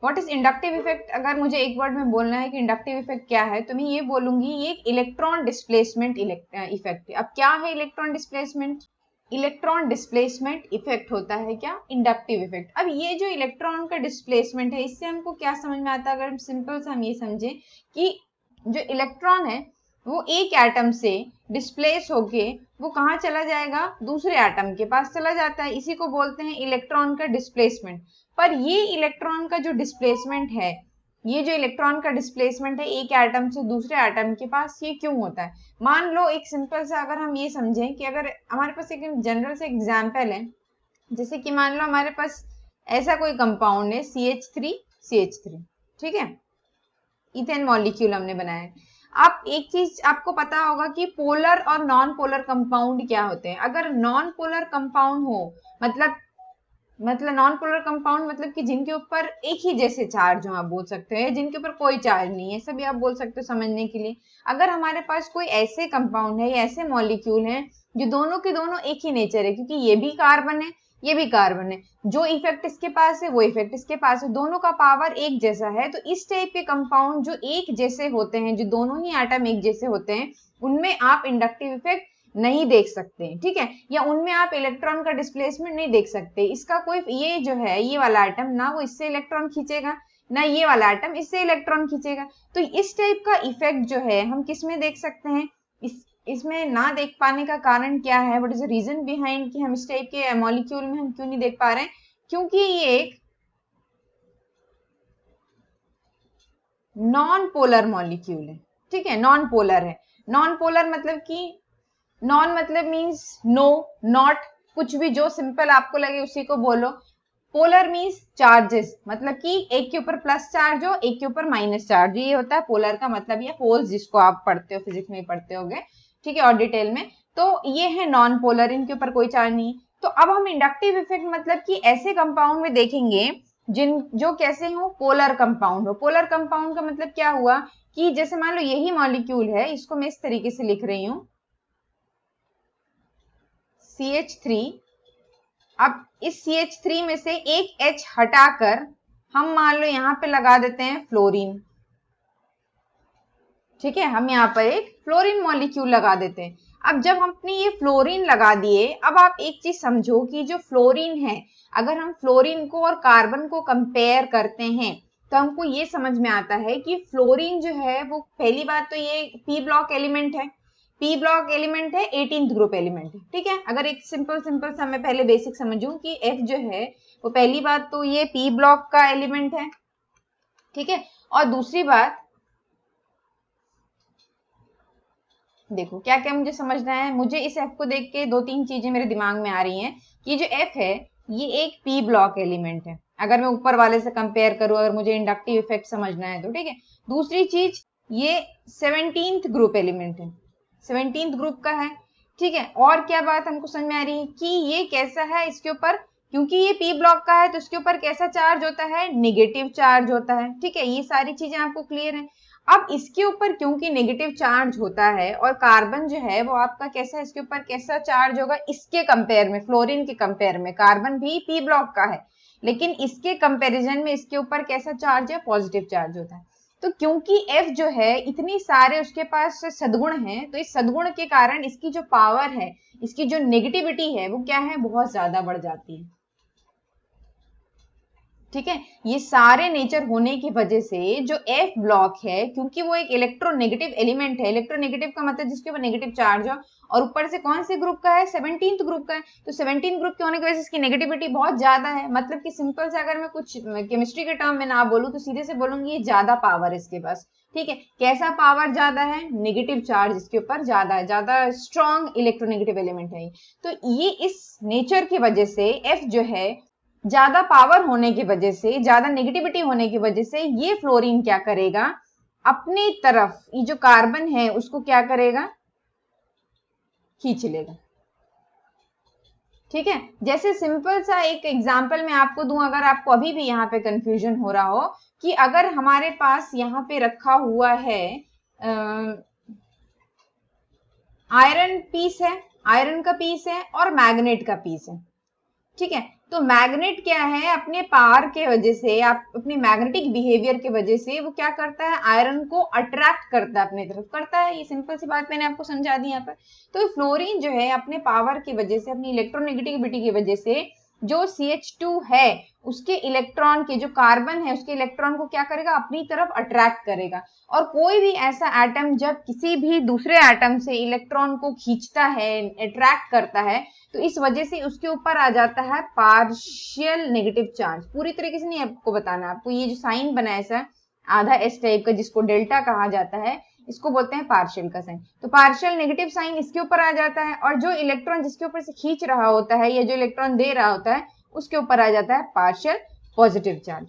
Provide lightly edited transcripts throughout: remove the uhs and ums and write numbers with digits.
What is inductive effect? अगर मुझे एक वर्ड में बोलना है कि इंडक्टिव इफेक्ट क्या है, तो मैं ये बोलूंगी ये एक इलेक्ट्रॉन डिस्प्लेसमेंट इफेक्ट है। अब क्या है electron displacement? Electron displacement effect होता है क्या? Inductive effect. अब ये जो इलेक्ट्रॉन का डिस्प्लेसमेंट है, इससे हमको क्या समझ में आता है? अगर हम सिंपल से हम ये समझे कि जो इलेक्ट्रॉन है वो एक एटम से डिस्प्लेस होके वो कहाँ चला जाएगा? दूसरे एटम के पास चला जाता है, इसी को बोलते हैं इलेक्ट्रॉन का डिस्प्लेसमेंट। पर ये इलेक्ट्रॉन का जो डिस्प्लेसमेंट है, ये जो इलेक्ट्रॉन का डिस्प्लेसमेंट है एक एटम से दूसरे एटम के पास, ये क्यों होता है? मान लो एक सिंपल सा अगर हम ये समझें कि अगर हमारे पास एक जनरल से एग्जांपल है, जैसे कि मान लो हमारे पास ऐसा कोई कंपाउंड है CH3, ठीक है, इथेन मॉलिक्यूल हमने बनाया है। आप एक चीज आपको पता होगा कि पोलर और नॉन पोलर कंपाउंड क्या होते हैं। अगर नॉन पोलर कंपाउंड हो, मतलब नॉन पोलर कंपाउंड मतलब कि जिनके ऊपर एक ही जैसे चार्ज हो, आप बोल सकते हैं, जिनके ऊपर कोई चार्ज नहीं है, सभी आप बोल सकते हो समझने के लिए। अगर हमारे पास कोई ऐसे कंपाउंड है या ऐसे मॉलिक्यूल हैं जो दोनों के दोनों एक ही नेचर है, क्योंकि ये भी कार्बन है ये भी कार्बन है, जो इफेक्ट इसके पास है वो इफेक्ट इसके पास है, दोनों का पावर एक जैसा है, तो इस टाइप के कंपाउंड जो एक जैसे होते हैं, जो दोनों ही एटम एक जैसे होते हैं, उनमें आप इंडक्टिव इफेक्ट नहीं देख सकते, ठीक है, या उनमें आप इलेक्ट्रॉन का डिस्प्लेसमेंट नहीं देख सकते। इसका कोई, ये जो है ये वाला आइटम ना वो इससे इलेक्ट्रॉन खींचेगा, ना ये वाला आइटम इससे इलेक्ट्रॉन खींचेगा। तो इस टाइप का इफेक्ट जो है हम किस में देख सकते हैं? इसमें ना देख पाने का कारण क्या है? What is the reason behind कि हम इस टाइप के मॉलिक्यूल में हम क्यों नहीं देख पा रहे हैं? क्योंकि ये एक नॉन पोलर मॉलिक्यूल है, ठीक है, नॉन पोलर है। नॉन पोलर मतलब कि नॉन मतलब मीन्स नो, नॉट, कुछ भी जो सिंपल आपको लगे उसी को बोलो। पोलर मीन्स चार्जेस, मतलब कि एक के ऊपर प्लस चार्ज हो एक के ऊपर माइनस चार्ज, ये होता है पोलर का मतलब, ये पोल्स जिसको आप पढ़ते हो फिजिक्स में पढ़ते होगे, ठीक है, और डिटेल में। तो ये है नॉन पोलर, इनके ऊपर कोई चार्ज नहीं। तो अब हम इंडक्टिव इफेक्ट मतलब कि ऐसे कंपाउंड में देखेंगे जिन जो कैसे हो, पोलर कंपाउंड हो। पोलर कंपाउंड का मतलब क्या हुआ कि जैसे मान लो यही मॉलिक्यूल है, इसको मैं इस तरीके से लिख रही हूं CH3। अब इस CH3 में से एक H हटाकर हम मान लो यहां पे लगा देते हैं फ्लोरीन, ठीक है, हम यहाँ पर एक फ्लोरीन मॉलिक्यूल लगा देते हैं। अब जब हमने ये फ्लोरीन लगा दिए, अब आप एक चीज समझो कि जो फ्लोरीन है, अगर हम फ्लोरीन को और कार्बन को कंपेयर करते हैं तो हमको ये समझ में आता है कि फ्लोरीन जो है वो, पहली बात तो ये पी ब्लॉक एलिमेंट है, पी ब्लॉक एलिमेंट है, 18th ग्रुप एलिमेंट है, ठीक है। अगर एक सिंपल सा मैं पहले बेसिक समझूं कि F जो है वो, पहली बात तो ये पी ब्लॉक का एलिमेंट है, ठीक है। और दूसरी बात देखो क्या क्या मुझे समझना है, मुझे इस F को देख के दो तीन चीजें मेरे दिमाग में आ रही हैं कि जो F है ये एक पी ब्लॉक एलिमेंट है, अगर मैं ऊपर वाले से कंपेयर करूं, अगर मुझे इंडक्टिव इफेक्ट समझना है तो, ठीक है। दूसरी चीज, ये 17th ग्रुप एलिमेंट है, 17th ग्रुप का है, ठीक है। और क्या बात हमको समझ में आ रही है कि ये कैसा है, इसके ऊपर, क्योंकि ये पी ब्लॉक का है तो इसके ऊपर कैसा चार्ज होता है? नेगेटिव चार्ज होता है, ठीक है। ये सारी चीजें आपको क्लियर है। अब इसके ऊपर क्योंकि नेगेटिव चार्ज होता है, और कार्बन जो है वो आपका कैसा, इसके ऊपर कैसा चार्ज होगा इसके कंपेयर में, फ्लोरीन के कंपेयर में, कार्बन भी पी ब्लॉक का है लेकिन इसके कंपैरिजन में इसके ऊपर कैसा चार्ज है? पॉजिटिव चार्ज होता है। तो क्योंकि F जो है इतनी सारे उसके पास सदगुण हैं, तो इस सदगुण के कारण इसकी जो पावर है, इसकी जो नेगेटिविटी है वो क्या है? बहुत ज्यादा बढ़ जाती है, ठीक है। ये सारे नेचर होने की वजह से जो F ब्लॉक है, क्योंकि वो एक इलेक्ट्रोनेगेटिव एलिमेंट है, इलेक्ट्रोनेगेटिव का मतलब जिसके ऊपर नेगेटिव चार्ज हो, और ऊपर से कौन से ग्रुप का है? 17th ग्रुप का है, तो 17th ग्रुप के होने की वजह से इसकी नेगेटिविटी बहुत ज्यादा है। मतलब कि सिंपल से अगर मैं कुछ केमिस्ट्री के टर्म में ना बोलूं तो सीधे से बोलूंगी ये ज्यादा पावर है इसके पास, ठीक है। कैसा पावर ज्यादा है? नेगेटिव चार्ज इसके ऊपर ज्यादा है, ज्यादा स्ट्रॉन्ग इलेक्ट्रोनेगेटिव एलिमेंट है। तो ये इस नेचर की वजह से F जो है, ज्यादा पावर होने की वजह से, ज्यादा नेगेटिविटी होने की वजह से, ये फ्लोरीन क्या करेगा? अपनी तरफ ये जो कार्बन है उसको क्या करेगा? खींच लेगा, ठीक है। जैसे सिंपल सा एक एग्जांपल मैं आपको दूं, अगर आपको अभी भी यहाँ पे कंफ्यूजन हो रहा हो, कि अगर हमारे पास यहाँ पे रखा हुआ है आयरन पीस है, आयरन का पीस है और मैग्नेट का पीस है, ठीक है। तो मैग्नेट क्या है, अपने पावर के वजह से, आप अपनी मैग्नेटिक बिहेवियर के वजह से वो क्या करता है, आयरन को अट्रैक्ट करता है, अपनी तरफ करता है। ये सिंपल सी बात मैंने आपको समझा दी यहाँ पर। तो फ्लोरीन जो है अपने पावर की वजह से, अपनी इलेक्ट्रोनेगेटिविटी की वजह से जो CH2 है उसके इलेक्ट्रॉन के, जो कार्बन है उसके इलेक्ट्रॉन को क्या करेगा, अपनी तरफ अट्रैक्ट करेगा। और कोई भी ऐसा एटम जब किसी भी दूसरे एटम से इलेक्ट्रॉन को खींचता है, अट्रैक्ट करता है, तो इस वजह से उसके ऊपर आ जाता है पार्शियल नेगेटिव चार्ज। पूरी तरीके से नहीं आपको बताना, आपको ये जो साइन बना है ऐसा आधा एस टाइप का, जिसको डेल्टा कहा जाता है, इसको बोलते हैं पार्शियल का साइन। तो पार्शियल नेगेटिव साइन इसके ऊपर आ जाता है, और जो इलेक्ट्रॉन जिसके ऊपर से खींच रहा होता है या जो इलेक्ट्रॉन दे रहा होता है उसके ऊपर आ जाता है पार्शियल पॉजिटिव चार्ज।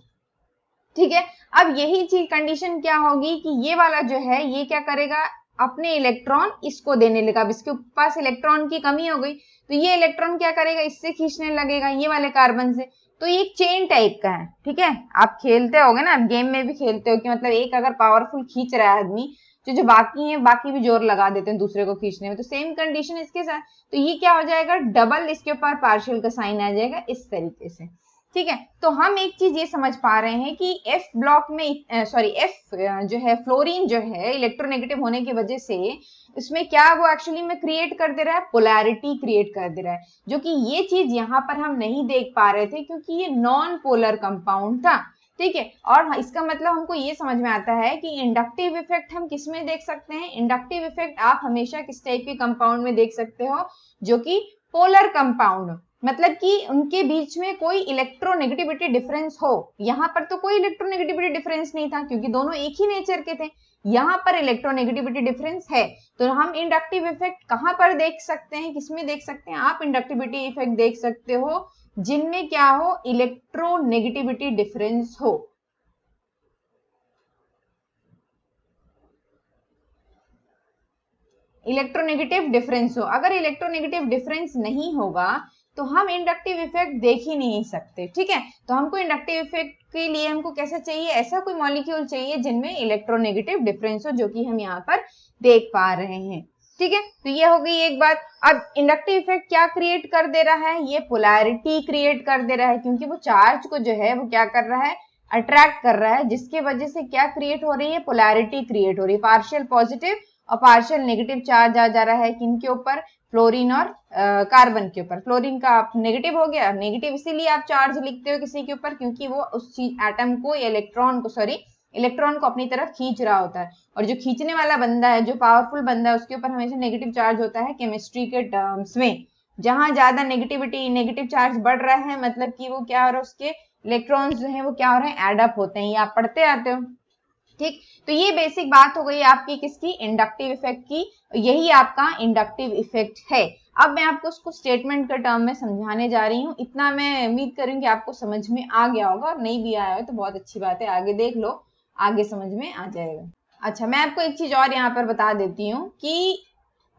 ठीक है, अब यही चीज कंडीशन क्या होगी कि ये वाला जो है ये क्या करेगा, अपने इलेक्ट्रॉन इसको देने लगा। अब इसके पास इलेक्ट्रॉन की कमी हो गई, तो ये इलेक्ट्रॉन क्या करेगा, इससे खींचने लगेगा ये वाले कार्बन से। तो ये एक चेन टाइप का है। ठीक है, आप खेलते होगे ना, आप गेम में भी खेलते हो कि मतलब एक अगर पावरफुल खींच रहा है आदमी, जो बाकी है बाकी भी जोर लगा देते हैं दूसरे को खींचने में। तो सेम कंडीशन इसके साथ, तो ये क्या हो जाएगा, डबल इसके ऊपर पार्शियल का साइन आ जाएगा इस तरीके से। ठीक है, तो हम एक चीज ये समझ पा रहे हैं कि F ब्लॉक में सॉरी F जो है फ्लोरीन जो है इलेक्ट्रोनेगेटिव होने की वजह से इसमें क्या वो एक्चुअली में क्रिएट कर दे रहा है, पोलैरिटी क्रिएट कर दे रहा है, जो कि ये चीज यहाँ पर हम नहीं देख पा रहे थे क्योंकि ये नॉन पोलर कंपाउंड था। ठीक है, और इसका मतलब हमको ये समझ में आता है कि इंडक्टिव इफेक्ट हम किस में देख सकते हैं। इंडक्टिव इफेक्ट आप हमेशा किस टाइप के कंपाउंड में देख सकते हो, जो कि पोलर कंपाउंड, मतलब कि उनके बीच में कोई इलेक्ट्रोनेगेटिविटी डिफरेंस हो। यहाँ पर तो कोई इलेक्ट्रोनेगेटिविटी डिफरेंस नहीं था क्योंकि दोनों एक ही नेचर के थे। यहाँ पर इलेक्ट्रोनेगेटिविटी डिफरेंस है, तो हम इंडक्टिव इफेक्ट कहाँ पर देख सकते हैं, किसमें देख सकते हैं, आप इंडक्टिविटी इफेक्ट देख सकते हो जिनमें क्या हो, इलेक्ट्रोनेगेटिविटी डिफरेंस हो। इलेक्ट्रोनेगेटिव डिफरेंस हो। अगर इलेक्ट्रोनेगेटिव डिफरेंस नहीं होगा तो हम इंडक्टिव इफेक्ट देख ही नहीं सकते। ठीक है, तो हमको इंडक्टिव इफेक्ट के लिए हमको कैसा चाहिए, ऐसा कोई मॉलिक्यूल चाहिए जिनमें इलेक्ट्रोनेगेटिव डिफरेंस हो, जो कि हम यहाँ पर देख पा रहे हैं। ठीक है, तो ये हो गई एक बात। अब इंडक्टिव इफेक्ट क्या क्रिएट कर दे रहा है, ये पोलैरिटी क्रिएट कर दे रहा है, क्योंकि वो चार्ज को जो है वो क्या कर रहा है, अट्रैक्ट कर रहा है, जिसके वजह से क्या क्रिएट हो रही है, पोलैरिटी क्रिएट हो रही है। पार्शियल पॉजिटिव और पार्शियल नेगेटिव चार्ज आ जा रहा है किनके ऊपर, फ्लोरीन और कार्बन के ऊपर। फ्लोरीन का आप नेगेटिव हो गया, नेगेटिव इसीलिए आप चार्ज लिखते हो किसी के ऊपर क्योंकि वो उस चीज एटम को या इलेक्ट्रॉन को अपनी तरफ खींच रहा होता है। और जो खींचने वाला बंदा है, जो पावरफुल बंदा है, उसके ऊपर हमेशा नेगेटिव चार्ज होता है केमिस्ट्री के टर्म्स में। जहां ज्यादा नेगेटिव चार्ज बढ़ रहा है, मतलब कि वो क्या हो रहा है, उसके इलेक्ट्रॉन्स जो है वो क्या हो रहे हैं, एड अप होते हैं। ये आप पढ़ते आते हो। ठीक, तो ये बेसिक बात हो गई आपकी किसकी, इंडक्टिव इफेक्ट की। यही आपका इंडक्टिव इफेक्ट है। अब मैं आपको उसको स्टेटमेंट के टर्म में समझाने जा रही हूँ। इतना मैं उम्मीद करूंगी आपको समझ में आ गया होगा, और नहीं भी आया हो तो बहुत अच्छी बात है, आगे देख लो, आगे समझ में आ जाएगा। अच्छा, मैं आपको एक चीज और यहाँ पर बता देती हूँ कि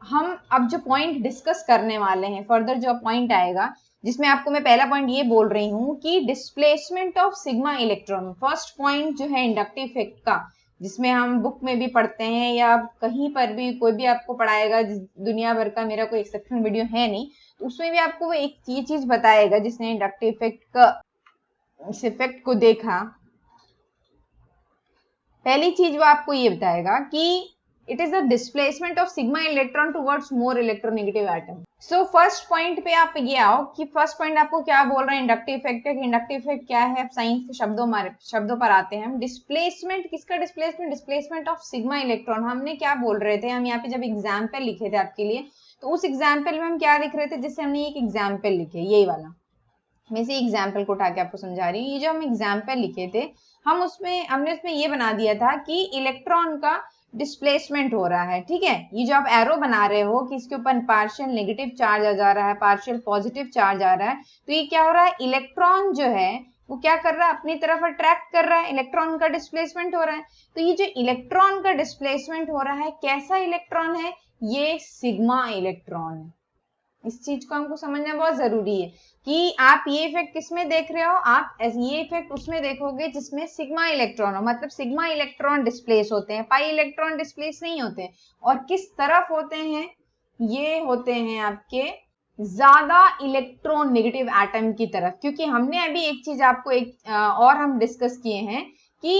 हम अब जो पॉइंट डिस्कस करने वाले हैं, फर्दर जो पॉइंट आएगा, जिसमें आपको मैं पहला पॉइंट ये बोल रही हूँ कि displacement of sigma electron, first point जो है इंडक्टिव इफेक्ट का, जिसमें हम बुक में भी पढ़ते हैं या कहीं पर भी कोई भी आपको पढ़ाएगा, दुनिया भर का मेरा कोई एक्सेप्शनल वीडियो है नहीं, तो उसमें भी आपको वो एक ये चीज बताएगा जिसने इंडक्टिव इफेक्ट का इस इफेक्ट को देखा। पहली चीज वो आपको ये बताएगा कि it is the displacement of sigma electron towards more electronegative atom. So first point पे आप ये आओ कि फर्स्ट पॉइंट आपको क्या बोल रहे हैं, इंडक्टिव इफेक्ट है। इंडक्टिव इफेक्ट क्या है, साइंस के शब्दों पर आते हैं हम। डिस्प्लेसमेंट, किसका displacement, displacement of sigma electron. हमने क्या बोल रहे थे, हम यहाँ पे जब एग्जाम्पल लिखे थे आपके लिए, तो उस एग्जाम्पल में हम क्या लिख रहे थे, जिससे हमने एक एग्जाम्पल लिखे, यही वाला, मैं इसी एग्जाम्पल को उठा के आपको समझा रही हूँ। ये जो हम एग्जाम्पल लिखे थे, हमने उसमें ये बना दिया था कि इलेक्ट्रॉन का डिस्प्लेसमेंट हो रहा है। ठीक है, ये जो आप एरो बना रहे हो कि इसके ऊपर पार्शियल नेगेटिव चार्ज आ जा रहा है, पार्शियल पॉजिटिव चार्ज आ रहा है, तो ये क्या हो रहा है, इलेक्ट्रॉन जो है वो क्या कर रहा है, अपनी तरफ अट्रैक्ट कर रहा है, इलेक्ट्रॉन का डिस्प्लेसमेंट हो रहा है। तो ये जो इलेक्ट्रॉन का डिस्प्लेसमेंट हो रहा है, कैसा इलेक्ट्रॉन है, ये सिग्मा इलेक्ट्रॉन है। इस चीज को हमको समझना बहुत जरूरी है कि आप ये इफेक्ट किसमें देख रहे हो, आप ये इफेक्ट उसमें देखोगे जिसमें सिग्मा इलेक्ट्रॉन हो, मतलब सिग्मा इलेक्ट्रॉन डिस्प्लेस होते हैं, पाई इलेक्ट्रॉन डिस्प्लेस नहीं होते हैं। और किस तरफ होते हैं, ये होते हैं आपके ज्यादा इलेक्ट्रॉन नेगेटिव एटम की तरफ, क्योंकि हमने अभी एक चीज आपको और हम डिस्कस किए हैं कि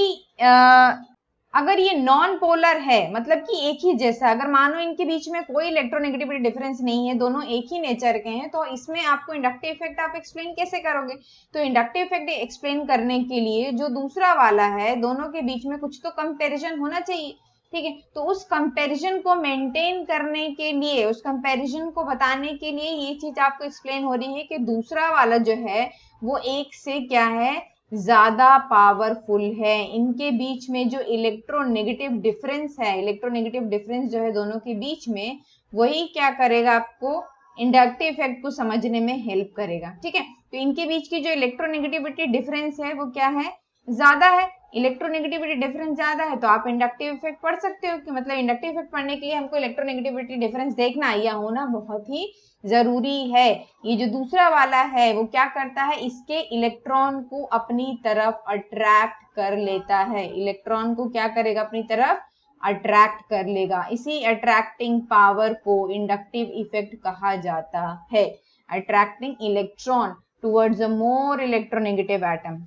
अगर ये नॉन पोलर है, मतलब कि एक ही जैसा, अगर मानो इनके बीच में कोई इलेक्ट्रोनेगेटिविटी डिफरेंस नहीं है, दोनों एक ही नेचर के हैं, तो इसमें आपको इंडक्टिव इफेक्ट आप एक्सप्लेन कैसे करोगे? तो इंडक्टिव इफेक्ट एक्सप्लेन करने के लिए जो दूसरा वाला है, दोनों के बीच में कुछ तो कंपैरिजन होना चाहिए, ठीक है। तो उस कंपैरिजन को मेंटेन करने के लिए, उस कंपैरिजन को बताने के लिए ये चीज आपको एक्सप्लेन हो रही है कि दूसरा वाला जो है वो एक से क्या है, ज्यादा पावरफुल है। इनके बीच में जो इलेक्ट्रोनेगेटिव डिफरेंस है, इलेक्ट्रोनेगेटिव डिफरेंस जो है दोनों के बीच में, वही क्या करेगा, आपको इंडक्टिव इफेक्ट को समझने में हेल्प करेगा, ठीक है। तो इनके बीच की जो इलेक्ट्रोनेगेटिविटी डिफरेंस है वो क्या है, ज्यादा है। इलेक्ट्रोनेगेटिविटी डिफरेंस ज्यादा है तो आप इंडक्टिव इफेक्ट पढ़ सकते हो कि मतलब इंडक्टिव इफेक्ट पढ़ने के लिए हमको इलेक्ट्रोनेगेटिविटी डिफरेंस देखना या होना बहुत ही जरूरी है। ये जो दूसरा वाला है वो क्या करता है, इसके इलेक्ट्रॉन को अपनी तरफ अट्रैक्ट कर लेता है, इलेक्ट्रॉन को क्या करेगा, अपनी तरफ अट्रैक्ट कर लेगा। इसी अट्रैक्टिंग पावर को इंडक्टिव इफेक्ट कहा जाता है, attracting electron towards a more electronegative atom.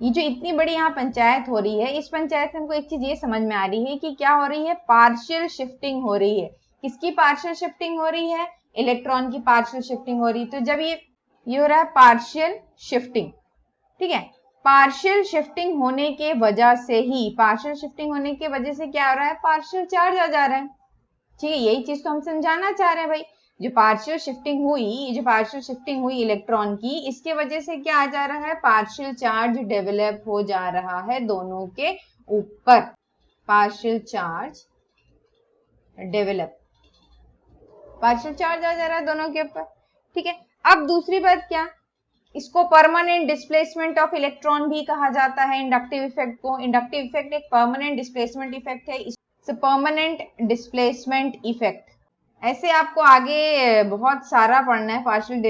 ये जो इतनी बड़ी यहाँ पंचायत हो रही है, इस पंचायत से हमको एक चीज ये समझ में आ रही है कि क्या हो रही है, पार्शियल शिफ्टिंग हो रही है। किसकी पार्शियल शिफ्टिंग हो रही है, इलेक्ट्रॉन की पार्शियल शिफ्टिंग हो रही है। तो जब ये हो रहा है पार्शियल शिफ्टिंग, ठीक है, पार्शियल शिफ्टिंग होने के वजह से ही, पार्शियल शिफ्टिंग होने की वजह से क्या हो रहा है, पार्शियल चार्ज आ जा रहा है, ठीक है। यही चीज तो हम समझाना चाह रहे हैं भाई। जो पार्शियल शिफ्टिंग हुई, जो पार्शियल शिफ्टिंग हुई इलेक्ट्रॉन की, इसके वजह से क्या आ जा रहा है, पार्शियल चार्ज डेवलप हो जा रहा है दोनों के ऊपर, partial charge develop, partial charge आ जा रहा है दोनों के ऊपर, ठीक है। अब दूसरी बात क्या, इसको परमानेंट डिस्प्लेसमेंट ऑफ इलेक्ट्रॉन भी कहा जाता है इंडक्टिव इफेक्ट को। इंडक्टिव इफेक्ट एक परमानेंट डिस्प्लेसमेंट इफेक्ट है, परमानेंट डिस्प्लेसमेंट इफेक्ट। ऐसे आपको आगे बहुत सारा पढ़ना है, पार्शियल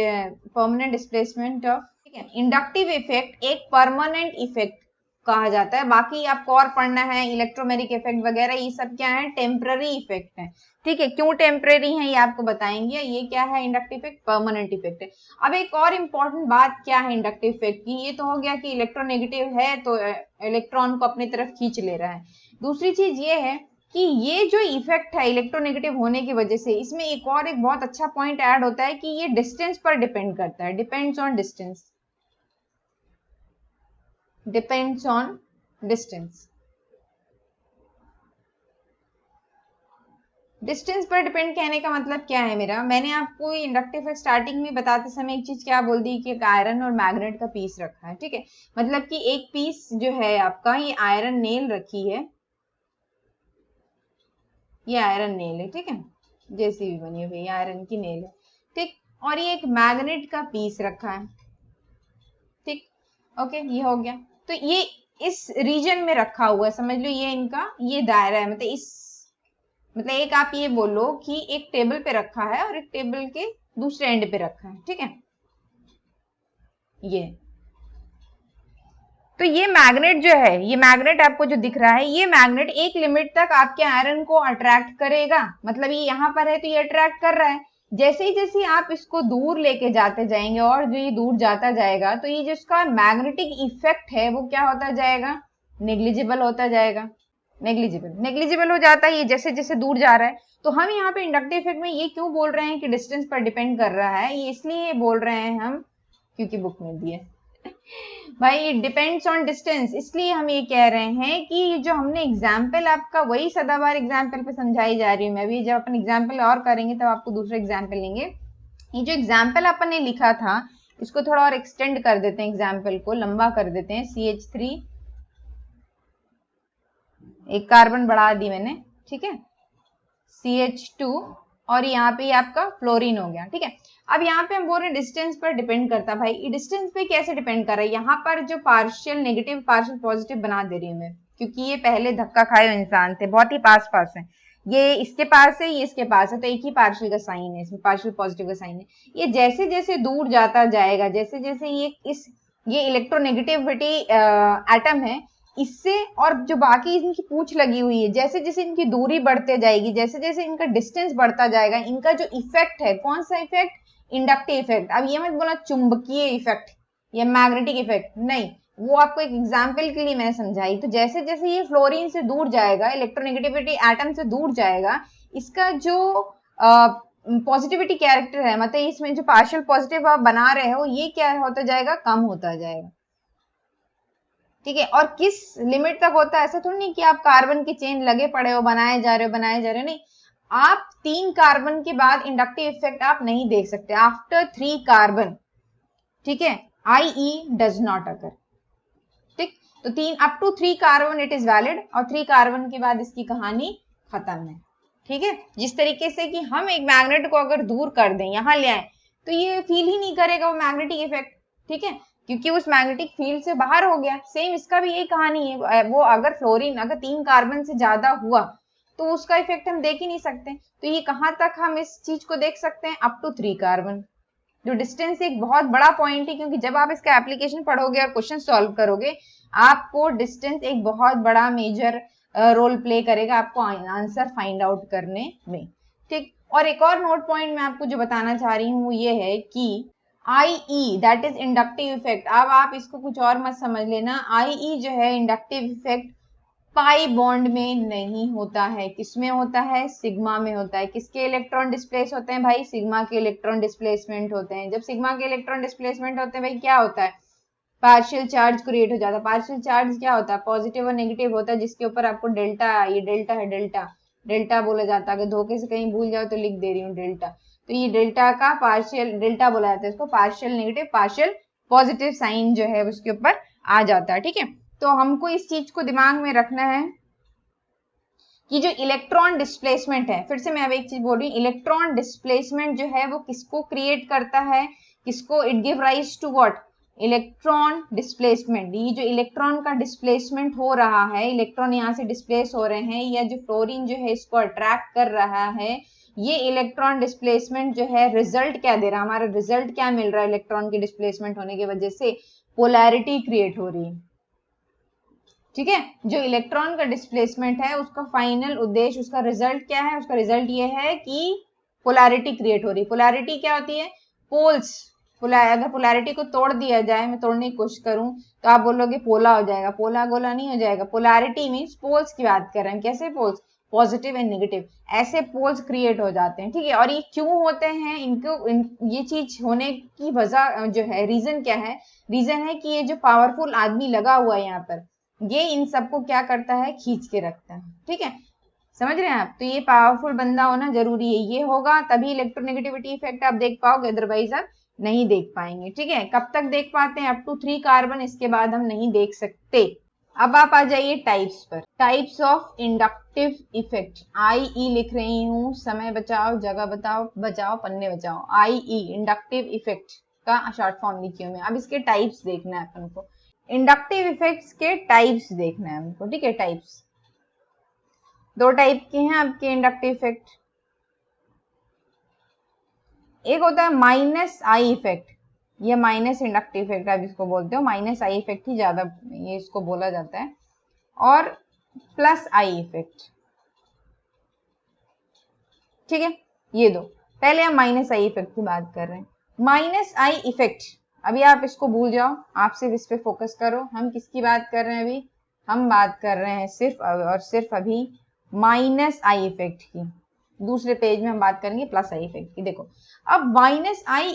परमानेंट डिस्प्लेसमेंट ऑफ, ठीक है। इंडक्टिव इफेक्ट एक परमानेंट इफेक्ट कहा जाता है। बाकी आपको और पढ़ना है, इलेक्ट्रोमेरिक इफेक्ट वगैरह, ये सब क्या है, टेम्पररी इफेक्ट है, ठीक है। क्यों टेम्पररी है ये आपको बताएंगे। ये क्या है, इंडक्टिव इफेक्ट परमानेंट इफेक्ट है। अब एक और इम्पॉर्टेंट बात क्या है इंडक्टिव इफेक्ट की, ये तो हो गया कि इलेक्ट्रोनेगेटिव है तो इलेक्ट्रॉन को अपनी तरफ खींच ले रहा है। दूसरी चीज ये है कि ये जो इफेक्ट है इलेक्ट्रोनेगेटिव होने की वजह से, इसमें एक और एक बहुत अच्छा पॉइंट ऐड होता है कि ये डिस्टेंस पर डिपेंड करता है, depends on distance, depends on distance, distance पर डिपेंड कहने का मतलब क्या है मेरा, मैंने आपको इंडक्टिव इफेक्ट स्टार्टिंग में बताते समय एक चीज क्या बोल दी कि एक आयरन और मैग्नेट का पीस रखा है, ठीक है। मतलब कि एक पीस जो है आपका, ये आयरन नेल रखी है, ये आयरन नेल है, ठीक है, जैसी भी बनी हुई आयरन की नेल है, ठीक। और ये एक मैग्नेट का पीस रखा है, ठीक, ओके, ये हो गया। तो ये इस रीजन में रखा हुआ है, समझ लो ये इनका ये दायरा है, मतलब इस, मतलब एक आप ये बोलो कि एक टेबल पे रखा है और एक टेबल के दूसरे एंड पे रखा है, ठीक है। ये तो ये मैग्नेट जो है, ये मैग्नेट आपको जो दिख रहा है, ये मैग्नेट एक लिमिट तक आपके आयरन को अट्रैक्ट करेगा, मतलब ये यहाँ पर है तो ये अट्रैक्ट कर रहा है। जैसे ही आप इसको दूर लेके जाते जाएंगे और जो ये दूर जाता जाएगा, तो ये जिसका मैग्नेटिक इफेक्ट है वो क्या होता जाएगा, नेग्लिजिबल होता जाएगा, नेग्लिजिबल हो जाता है ये जैसे जैसे दूर जा रहा है। तो हम यहाँ पे इंडक्टिव इफेक्ट में ये क्यों बोल रहे हैं कि डिस्टेंस पर डिपेंड कर रहा है, ये इसलिए बोल रहे हैं हम क्योंकि बुक में दिए भाई डिपेंड्स ऑन डिस्टेंस, इसलिए हम ये कह रहे हैं कि जो हमने एग्जाम्पल आपका वही सदाबहार एग्जाम्पल पे समझाई जा रही हूँ मैं भी। जब अपन एग्जाम्पल और करेंगे तब आपको दूसरा एग्जाम्पल लेंगे। ये जो एग्जाम्पल अपन ने लिखा था इसको थोड़ा और एक्सटेंड कर देते हैं, एग्जाम्पल को लंबा कर देते हैं। CH3 एक कार्बन बढ़ा दी मैंने, ठीक है, CH2 और यहाँ पे आपका फ्लोरीन हो गया, ठीक है। अब यहाँ पे हम बोल रहे हैं डिस्टेंस पर डिपेंड करता है। भाई ये डिस्टेंस पे कैसे डिपेंड कर रहा है, यहाँ पर जो पार्शियल नेगेटिव पार्शियल पॉजिटिव बना दे रही हूँ मैं, क्योंकि ये पहले धक्का खाए हुए इंसान थे, बहुत ही पास पास है, ये इसके पास है, ये इसके पास है, तो एक ही पार्शियल का साइन है इसमें, पार्शियल पॉजिटिव का साइन है। ये जैसे जैसे दूर जाता जाएगा, जैसे जैसे ये इलेक्ट्रोनेगेटिविटी एटम है, इससे और जो बाकी इनकी पूंछ लगी हुई है, जैसे जैसे इनकी दूरी बढ़ते जाएगी, जैसे जैसे इनका डिस्टेंस बढ़ता जाएगा, इनका जो इफेक्ट है, कौन सा इफेक्ट, इंडक्टिव इफेक्ट। अब ये मत बोला चुंबकीय इफेक्ट या मैग्नेटिक इफेक्ट, नहीं, वो आपको एक एग्जाम्पल के लिए मैंने समझाई। तो जैसे जैसे ये फ्लोरीन से दूर जाएगा, इलेक्ट्रोनेगेटिविटी एटम से दूर जाएगा, इसका जो पॉजिटिविटी कैरेक्टर है, मतलब इसमें जो पार्शियल पॉजिटिव आप बना रहे हो, ये क्या होता जाएगा, कम होता जाएगा। ठीक है, और किस लिमिट तक होता है, ऐसा थोड़ी नहीं कि आप कार्बन की चेन लगे पड़े हो, बनाए जा रहे हो, नहीं, आप 3 कार्बन के बाद इंडक्टिव इफेक्ट आप नहीं देख सकते, आफ्टर 3 कार्बन। ठीक है, IE डज नॉट अकर। ठीक, तो 3 up to 3 carbon it is valid, और 3 कार्बन के बाद इसकी कहानी खत्म है। ठीक है, जिस तरीके से कि हम एक मैग्नेट को अगर दूर कर दें, यहां ले आए, तो ये फील ही नहीं करेगा वो मैग्नेटिक इफेक्ट। ठीक है, क्योंकि उस मैग्नेटिक फील्ड से बाहर हो गया। सेम इसका भी यही कहानी है, वो अगर फ्लोरीन अगर 3 कार्बन से ज्यादा हुआ तो उसका इफेक्ट हम देख ही नहीं सकते। तो ये कहां तक हम इस चीज को देख सकते हैं, अप टू 3 कार्बन। जो डिस्टेंस एक बहुत बड़ा पॉइंट है, क्योंकि जब आप इसका एप्लीकेशन पढ़ोगे और क्वेश्चन सॉल्व करोगे, आपको डिस्टेंस एक बहुत बड़ा मेजर रोल प्ले करेगा आपको आंसर फाइंड आउट करने में। ठीक, और एक और नोट पॉइंट मैं आपको जो बताना चाह रही हूँ वो ये है कि IE that is inductive effect. अब आप इसको कुछ और मत समझ लेना, IE जो है इंडक्टिव इफेक्ट पाई बॉन्ड में नहीं होता है। किसमें होता है, सिग्मा में होता है। किसके इलेक्ट्रॉन डिस्प्लेस होते हैं भाई, सिग्मा के इलेक्ट्रॉन डिस्प्लेसमेंट होते हैं। जब सिग्मा के इलेक्ट्रॉन डिस्प्लेसमेंट होते हैं भाई, क्या होता है, पार्शियल चार्ज क्रिएट हो जाता है। पार्शियल चार्ज क्या होता है, पॉजिटिव और नेगेटिव होता है, जिसके ऊपर आपको डेल्टा, ये डेल्टा है, डेल्टा बोला जाता है। अगर धोखे से कहीं भूल जाओ तो लिख दे रही हूँ डेल्टा। तो ये डेल्टा का पार्शियल, डेल्टा बोला जाता है इसको, partial negative partial positive sign जो है उसके ऊपर आ जाता है। ठीक है, तो हमको इस चीज को दिमाग में रखना है कि जो इलेक्ट्रॉन डिस्प्लेसमेंट है, फिर से मैं अब एक चीज बोल रही हूँ, इलेक्ट्रॉन डिस्प्लेसमेंट जो है वो किसको क्रिएट करता है, किसको, it give rise to what, electron displacement. ये जो इलेक्ट्रॉन का डिस्प्लेसमेंट हो रहा है, इलेक्ट्रॉन यहाँ से डिस्प्लेस हो रहे हैं, या जो फ्लोरीन जो है इसको अट्रैक्ट कर रहा है, ये इलेक्ट्रॉन डिस्प्लेसमेंट जो है रिजल्ट क्या दे रहा है, हमारा रिजल्ट क्या मिल रहा है, इलेक्ट्रॉन के डिस्प्लेसमेंट होने की वजह से पोलैरिटी क्रिएट हो रही है। ठीक है, जो इलेक्ट्रॉन का डिस्प्लेसमेंट है उसका फाइनल उद्देश्य, उसका रिजल्ट क्या है, उसका रिजल्ट ये है कि पोलैरिटी क्रिएट हो रही है। पोलैरिटी क्या होती है, पोल्स। अगर पोलैरिटी को तोड़ दिया जाए, मैं तोड़ने की कोशिश करूं तो आप बोलोगे पोला हो जाएगा, पोला गोला नहीं हो जाएगा। पोलैरिटी मीन्स पोल्स की बात कर रहे हैं। कैसे पोल्स, पॉजिटिव एंड नेगेटिव, ऐसे पोल्स क्रिएट हो जाते हैं। ठीक है, और ये क्यों होते हैं, ये चीज होने की वजह जो है, रीजन क्या है, रीजन है कि ये जो पावरफुल आदमी लगा हुआ है यहाँ पर, ये इन सबको क्या करता है, खींच के रखता है। ठीक है, समझ रहे हैं आप, तो ये पावरफुल बंदा होना जरूरी है, ये होगा तभी इलेक्ट्रोनेगेटिविटी इफेक्ट आप देख पाओगे, अदरवाइज आप नहीं देख पाएंगे। ठीक है, कब तक देख पाते हैं, अप टू 3 कार्बन, इसके बाद हम नहीं देख सकते। अब आप आ जाइए टाइप्स पर, types of inductive effect. IE लिख रही हूँ, समय बचाओ, जगह बचाओ, पन्ने बचाओ। IE इंडक्टिव इफेक्ट का शॉर्ट फॉर्म लिखी हूँ मैं। अब इसके टाइप्स देखना है अपन को, इंडक्टिव इफेक्ट्स के टाइप्स देखना है हमको। ठीक है, टाइप्स 2 टाइप के हैं आपके इंडक्टिव इफेक्ट। एक होता है -I इफेक्ट, ये माइनस इंडक्टिव इफेक्ट आप इसको बोलते हो, -I इफेक्ट ही ज्यादा ये इसको बोला जाता है, और +I इफेक्ट। ठीक है, ये दो। पहले हम -I इफेक्ट की बात कर रहे हैं। -I इफेक्ट, अभी आप इसको भूल जाओ, आप सिर्फ इस पे फोकस करो। हम किसकी बात कर रहे हैं अभी, हम बात कर रहे हैं सिर्फ और सिर्फ अभी -I इफेक्ट की। दूसरे पेज में हम बात करेंगे +I इफेक्ट की। देखो, अब -I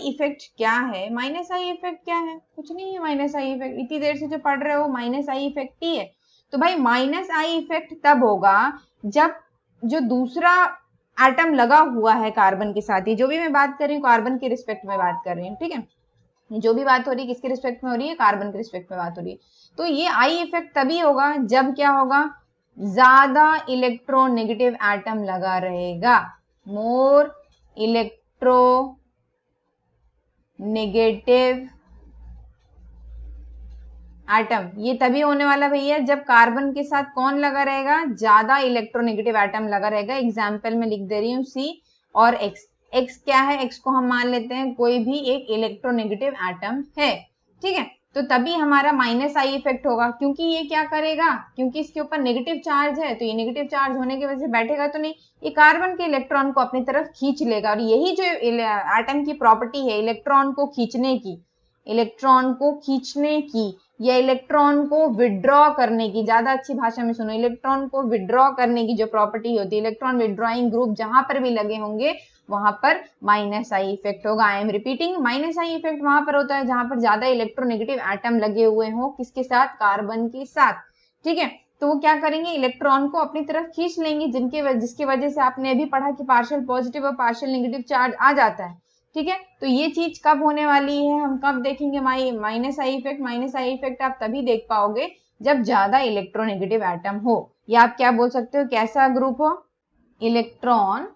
इफेक्ट क्या है, -I इफेक्ट क्या है, कुछ नहीं है। -I इफेक्ट इतनी देर से जो पढ़ रहे हो -I इफेक्ट ही है। तो भाई -I इफेक्ट तब होगा जब जो दूसरा एटम लगा हुआ है कार्बन के साथ, ही जो भी मैं बात कर रही हूँ कार्बन के रिस्पेक्ट में बात कर रही हूँ। ठीक है, जो भी बात हो रही है किसके रिस्पेक्ट में हो रही है, कार्बन के रिस्पेक्ट में बात हो रही है। तो ये I इफेक्ट तभी होगा जब क्या होगा, ज्यादा इलेक्ट्रोनेगेटिव एटम लगा रहेगा, मोर इलेक्ट्रोनेगेटिव एटम। ये तभी होने वाला भैया जब कार्बन के साथ कौन लगा रहेगा, ज्यादा इलेक्ट्रोनेगेटिव एटम लगा रहेगा। एग्जाम्पल में लिख दे रही हूँ C और X। X क्या है, X को हम मान लेते हैं कोई भी एक इलेक्ट्रोनेगेटिव एटम है। ठीक है, तो तभी हमारा माइनस आई इफेक्ट होगा, क्योंकि ये क्या करेगा, क्योंकि इसके ऊपर नेगेटिव चार्ज है, तो ये नेगेटिव चार्ज होने की वजह से बैठेगा तो नहीं, ये कार्बन के इलेक्ट्रॉन को अपनी तरफ खींच लेगा। और यही जो एटम की प्रॉपर्टी है इलेक्ट्रॉन को खींचने की, इलेक्ट्रॉन को खींचने की या इलेक्ट्रॉन को विड्रॉ करने की, ज्यादा अच्छी भाषा में सुनो, इलेक्ट्रॉन को विड्रॉ करने की जो प्रॉपर्टी होती है, इलेक्ट्रॉन विड्रॉइंग ग्रुप जहां पर भी लगे होंगे वहां पर माइनस आई इफेक्ट होगा। I am repeating, minus I effect वहां पर होता है जहां पर ज्यादा इलेक्ट्रोनेगेटिव एटम लगे हुए हो, किसके साथ, कार्बन के साथ, ठीक है। तो वो क्या करेंगे, इलेक्ट्रॉन को अपनी तरफ खींच लेंगे, जिसकी वजह से आपने अभी पढ़ा कि पार्शियल पॉजिटिव और पार्शियल नेगेटिव चार्ज आ जाता है, ठीक है। तो ये चीज कब होने वाली है, हम कब देखेंगे minus I effect, minus I effect आप तभी देख पाओगे जब ज्यादा इलेक्ट्रोनेगेटिव एटम हो, या आप क्या बोल सकते हो, कैसा ग्रुप हो, इलेक्ट्रॉन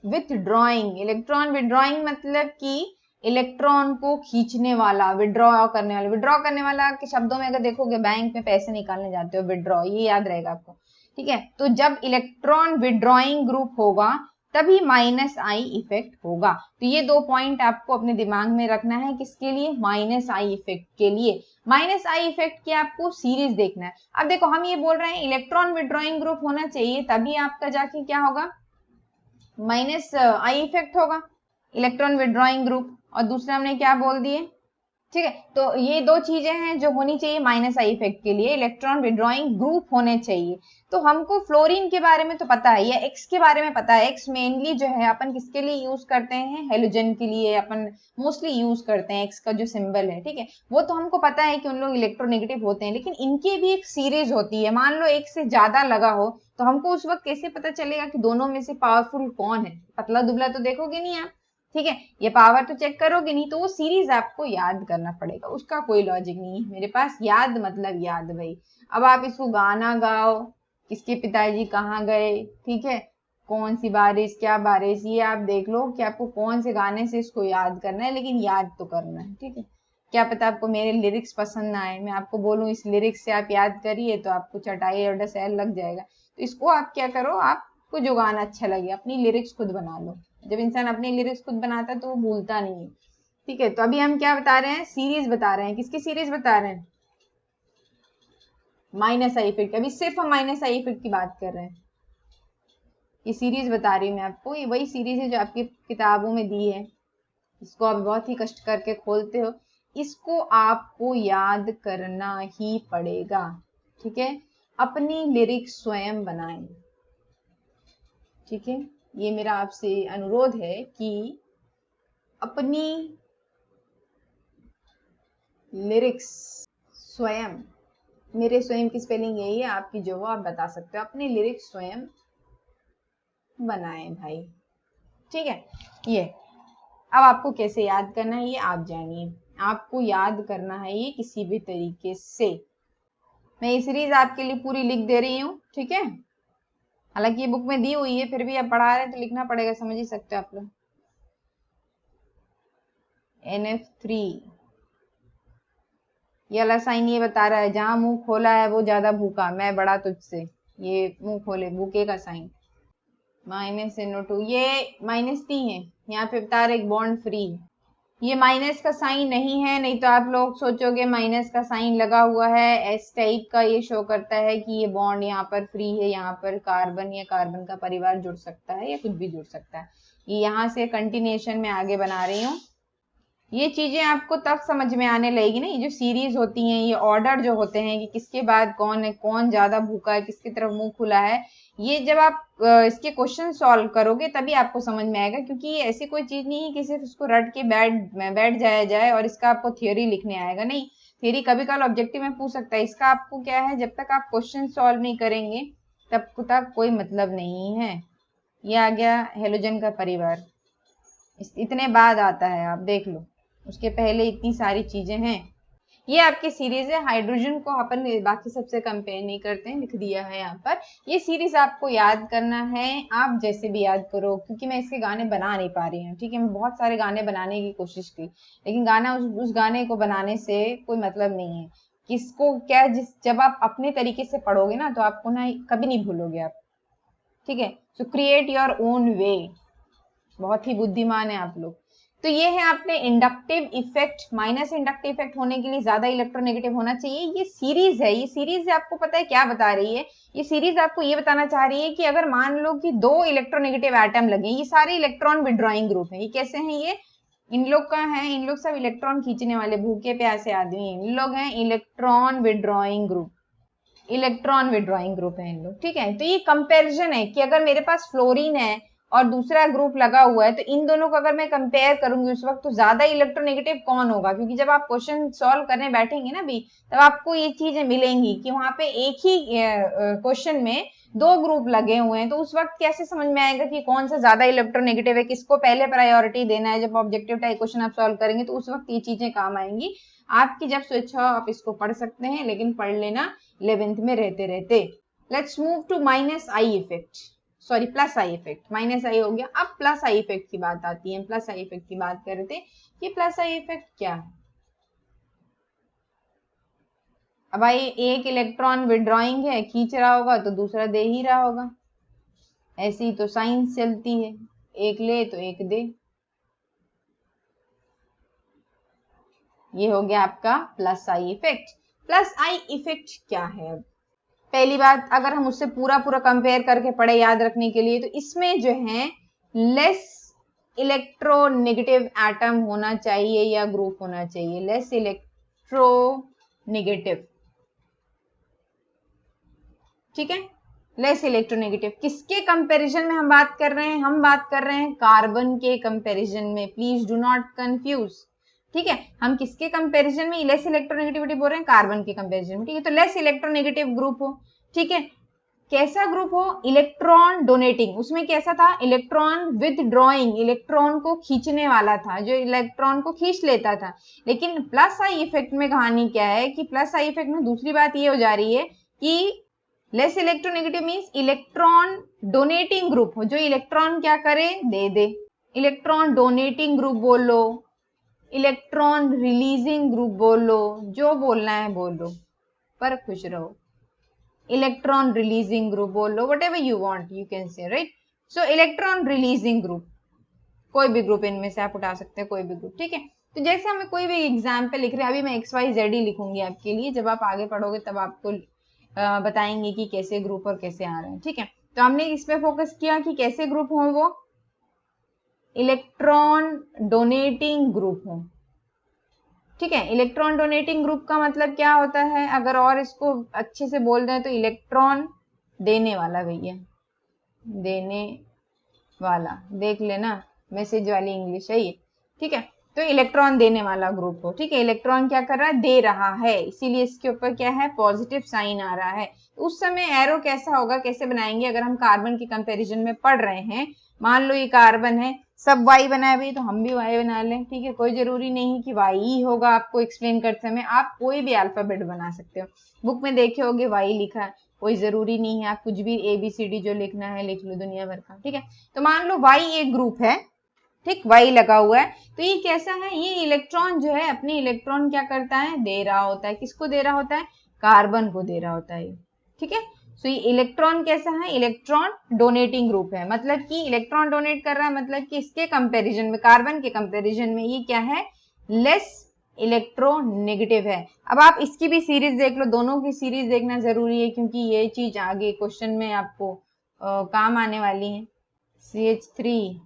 विथड्रॉइंग, इलेक्ट्रॉन विथड्रॉइंग मतलब कि इलेक्ट्रॉन को खींचने वाला, विड्रॉ करने वाला, विड्रॉ करने वाला के शब्दों में अगर देखोगे बैंक में पैसे निकालने जाते हो, विड्रॉ, ये याद रहेगा आपको, ठीक है। तो जब इलेक्ट्रॉन विड्रॉइंग ग्रुप होगा तभी माइनस आई इफेक्ट होगा। तो ये 2 पॉइंट आपको अपने दिमाग में रखना है, किसके लिए, माइनस आई इफेक्ट के लिए। माइनस आई इफेक्ट की आपको सीरीज देखना है। अब देखो हम ये बोल रहे हैं इलेक्ट्रॉन विड्रॉइंग ग्रुप होना चाहिए तभी आपका जाके क्या होगा, माइनस आई इफेक्ट होगा, इलेक्ट्रॉन विड्रॉइंग ग्रुप, और दूसरा हमने क्या बोल दिए, ठीक है। तो ये 2 चीजें हैं जो होनी चाहिए माइनस आई इफेक्ट के लिए, इलेक्ट्रॉन विड्रॉइंग ग्रुप होने चाहिए। तो हमको फ्लोरीन के बारे में तो पता है, या एक्स के बारे में पता है, एक्स मेनली जो है अपन किसके लिए यूज करते हैं, हेलोजन के लिए अपन मोस्टली यूज करते हैं, एक्स का जो सिंबल है, ठीक है, वो तो हमको पता है कि उन लोग इलेक्ट्रोनेगेटिव होते हैं, लेकिन इनकी भी एक सीरीज होती है, मान लो एक से ज्यादा लगा हो तो हमको उस वक्त कैसे पता चलेगा कि दोनों में से पावरफुल कौन है, पतला दुबला तो देखोगे नहीं आप, ठीक है, ये पावर तो चेक करोगे नहीं, तो वो सीरीज आपको याद करना पड़ेगा, उसका कोई लॉजिक नहीं है मेरे पास, याद मतलब याद भाई। अब आप इसको गाना गाओ, किसके पिताजी कहाँ गए, ठीक है, कौन सी बारिश, क्या बारिश, ये आप देख लो कि आपको कौन से गाने से इसको याद करना है, लेकिन याद तो करना है, ठीक है। क्या पता आपको मेरे लिरिक्स पसंद ना आए, मैं आपको बोलूं इस लिरिक्स से आप याद करिए तो आपको चटाई और डसैल लग जाएगा। तो इसको आप क्या करो, आपको जो गाना अच्छा लगे अपनी लिरिक्स खुद बना लो। जब इंसान अपनी लिरिक्स खुद बनाता है तो वो भूलता नहीं है, ठीक है। तो अभी हम क्या बता रहे हैं, सीरीज बता रहे हैं, किसकी सीरीज बता रहे हैं, माइनस आई इफेक्ट। अभी सिर्फ हम माइनस आई इफेक्ट की बात कर रहे हैं, ये सीरीज बता रही हूँ मैं आपको, ये वही सीरीज है जो आपकी किताबों में दी है, इसको आप बहुत ही कष्ट करके खोलते हो, इसको आपको याद करना ही पड़ेगा, ठीक है। अपनी लिरिक्स स्वयं बनाएं, ठीक है, ये मेरा आपसे अनुरोध है कि अपनी लिरिक्स स्वयं, मेरे स्वयं की स्पेलिंग यही है, आपकी जो वो आप बता सकते हो, अपनी लिरिक्स स्वयं बनाएं भाई, ठीक है। ये अब आपको कैसे याद करना है ये आप जानिए, आपको याद करना है ये किसी भी तरीके से। मैं ये सीरीज आपके लिए पूरी लिख दे रही हूँ, ठीक है, हालांकि ये बुक में दी हुई है फिर भी आप पढ़ा रहे हैं तो लिखना पड़ेगा, समझ ही सकते हो आप लोग। NF3 ये वाला साइन ये बता रहा है जहां मुंह खोला है वो ज्यादा भूखा, मैं बड़ा तुझसे, ये मुंह खोले भूखे का साइन। -NO2 ये -3 है, यहाँ पे बता रहे बॉन्ड फ्री, ये माइनस का साइन नहीं है, नहीं तो आप लोग सोचोगे माइनस का साइन लगा हुआ है, एस टाइप का, ये शो करता है कि ये बॉन्ड यहाँ पर फ्री है, यहाँ पर कार्बन या कार्बन का परिवार जुड़ सकता है या कुछ भी जुड़ सकता है। ये यहाँ से कंटिन्यूएशन में आगे बना रही हूँ, ये चीजें आपको तब समझ में आने लगेगी ना, ये जो सीरीज होती हैं, ये ऑर्डर जो होते हैं कि किसके बाद कौन है, कौन ज्यादा भूखा है, किसकी तरफ मुंह खुला है, ये जब आप इसके क्वेश्चन सॉल्व करोगे तभी आपको समझ में आएगा, क्योंकि ये ऐसी कोई चीज नहीं है कि सिर्फ इसको रट के बैठ जाया जाए और इसका आपको थियोरी लिखने आएगा, नहीं, थियोरी कभी कभी ऑब्जेक्टिव में पूछ सकता है, इसका आपको क्या है, जब तक आप क्वेश्चन सॉल्व नहीं करेंगे तब तक कोई मतलब नहीं है। ये आ गया हेलोजन का परिवार, इतने बाद आता है, आप देख लो, उसके पहले इतनी सारी चीजें हैं। ये आपकी सीरीज है, हाइड्रोजन को अपन बाकी सबसे कंपेयर नहीं करते हैं, लिख दिया है यहाँ पर। ये सीरीज आपको याद करना है, आप जैसे भी याद करो, क्योंकि मैं इसके गाने बना नहीं पा रही हूँ, ठीक है, मैं बहुत सारे गाने बनाने की कोशिश की, लेकिन गाना उस गाने को बनाने से कोई मतलब नहीं है, किसको क्या, जब आप अपने तरीके से पढ़ोगे ना तो आपको ना कभी नहीं भूलोगे आप, ठीक है। सो क्रिएट योर ओन वे, बहुत ही बुद्धिमान है आप लोग, तो ये है आपने inductive effect. Minus inductive effect होने के लिए ज्यादा इलेक्ट्रोनेगेटिव होना चाहिए। ये सीरीज है, ये सीरीज आपको पता है क्या बता रही है? ये सीरीज आपको ये बताना चाह रही है कि अगर मान लो कि 2 इलेक्ट्रोनेगेटिव एटम लगे, ये सारे इलेक्ट्रॉन विड्रॉइंग ग्रुप है। ये कैसे हैं? ये इन लोग का है, इन लोग सब इलेक्ट्रॉन खींचने वाले भूखे प्यासे आदमी हैं। इन लोग हैं electron withdrawing group, electron withdrawing group है इन लोग, ठीक है। तो ये कंपैरिजन है कि अगर मेरे पास फ्लोरीन है और दूसरा ग्रुप लगा हुआ है, तो इन दोनों को अगर मैं कंपेयर करूंगी उस वक्त, तो ज्यादा इलेक्ट्रोनेगेटिव कौन होगा? क्योंकि जब आप क्वेश्चन सॉल्व करने बैठेंगे ना भी, तब आपको ये चीजें मिलेंगी कि वहां पे एक ही क्वेश्चन में 2 ग्रुप लगे हुए हैं। तो उस वक्त कैसे समझ में आएगा कि कौन सा ज्यादा इलेक्ट्रोनेगेटिव है, किसको पहले प्रायोरिटी देना है? जब ऑब्जेक्टिव टाइप क्वेश्चन आप सॉल्व करेंगे तो उस वक्त ये चीजें काम आएंगी। आपकी जब स्वेच्छा हो आप इसको पढ़ सकते हैं, लेकिन पढ़ लेना 11th में रहते रहते। Let's move to minus I effect, sorry plus I effect. Minus I हो गया, अब प्लस आई इफेक्ट की बात आती है। प्लस आई इफेक्ट की बात कर रहे थे कि प्लस आई इफेक्ट क्या है। अब भाई एक इलेक्ट्रॉन विड्रॉइंग है, खींच रहा होगा तो दूसरा दे ही रहा होगा। ऐसी तो साइंस चलती है, एक ले तो एक दे। ये हो गया आपका plus I effect. Plus I effect क्या है? अब पहली बात, अगर हम उससे पूरा पूरा कंपेयर करके पढ़े याद रखने के लिए, तो इसमें जो है लेस इलेक्ट्रोनेगेटिव एटम होना चाहिए या ग्रुप होना चाहिए। लेस इलेक्ट्रोनेगेटिव, ठीक है, लेस इलेक्ट्रोनेगेटिव। किसके कंपैरिजन में हम बात कर रहे हैं? हम बात कर रहे हैं कार्बन के कंपैरिजन में। प्लीज डू नॉट कंफ्यूज, ठीक है। हम किसके कंपैरिजन में लेस इलेक्ट्रोनेगेटिविटी बोल रहे हैं? कार्बन के कंपैरिजन में, ठीक है। तो लेस इलेक्ट्रोनेगेटिव ग्रुप हो, ठीक है। कैसा ग्रुप हो? Electron donating. उसमें कैसा था? इलेक्ट्रॉन विद ड्रॉइंग, इलेक्ट्रॉन को खींचने वाला था, जो इलेक्ट्रॉन को खींच लेता था। लेकिन प्लस आई इफेक्ट में कहानी क्या है कि प्लस आई इफेक्ट में दूसरी बात ये हो जा रही है कि less electronegative means electron donating group हो, जो इलेक्ट्रॉन क्या करे? दे दे। इलेक्ट्रॉन डोनेटिंग ग्रुप बोलो, इलेक्ट्रॉन रिलीजिंग ग्रुप बोलो, जो बोलना है बोलो, पर खुश रहो। इलेक्ट्रॉन रिलीजिंग ग्रुप बोलो, what ever you want you can say, right. So electron releasing group, कोई भी ग्रुप इनमें से आप उठा सकते हैं, कोई भी ग्रुप, ठीक है। तो जैसे हमें कोई भी एग्जाम्पल लिख रहे हैं, अभी मैं XYZ ही लिखूंगी आपके लिए, जब आप आगे पढ़ोगे तब आपको बताएंगे कि कैसे ग्रुप और कैसे आ रहे हैं, ठीक है। तो हमने इसमें फोकस किया कि कैसे ग्रुप हो, वो इलेक्ट्रॉन डोनेटिंग ग्रुप हो, ठीक है। इलेक्ट्रॉन डोनेटिंग ग्रुप का मतलब क्या होता है? अगर और इसको अच्छे से बोल दें तो इलेक्ट्रॉन देने वाला, भैया देने वाला, देख लेना मैसेज वाली इंग्लिश है ये, ठीक है। तो इलेक्ट्रॉन देने वाला ग्रुप हो, ठीक है। इलेक्ट्रॉन क्या कर रहा है? दे रहा है, इसीलिए इसके ऊपर क्या है? पॉजिटिव साइन आ रहा है। उस समय एरो कैसा होगा, कैसे बनाएंगे? अगर हम कार्बन के कंपैरिजन में पढ़ रहे हैं, मान लो ये कार्बन है, सब वाई बनाए भाई, तो हम भी वाई बना लें, ठीक है। कोई जरूरी नहीं कि वाई ही होगा आपको एक्सप्लेन करते समय, आप कोई भी अल्फाबेट बना सकते हो। बुक में देखे होगे वाई लिखा है, कोई जरूरी नहीं है, आप कुछ भी ABCD जो लिखना है लिख लो दुनिया भर का, ठीक है। तो मान लो वाई एक ग्रुप है, ठीक, वाई लगा हुआ है। तो ये कैसा है? ये इलेक्ट्रॉन जो है अपने इलेक्ट्रॉन क्या करता है? दे रहा होता है। किसको दे रहा होता है? कार्बन को दे रहा होता है, ठीक है। सो ये इलेक्ट्रॉन कैसा है? इलेक्ट्रॉन डोनेटिंग ग्रुप है। मतलब कि इलेक्ट्रॉन डोनेट कर रहा है, मतलब कि इसके कंपैरिजन में, कार्बन के कंपैरिजन में ये क्या है? लेस इलेक्ट्रोनेगेटिव है। अब आप इसकी भी सीरीज देख लो, दोनों की सीरीज देखना जरूरी है, क्योंकि ये चीज आगे क्वेश्चन में आपको काम आने वाली है। CH3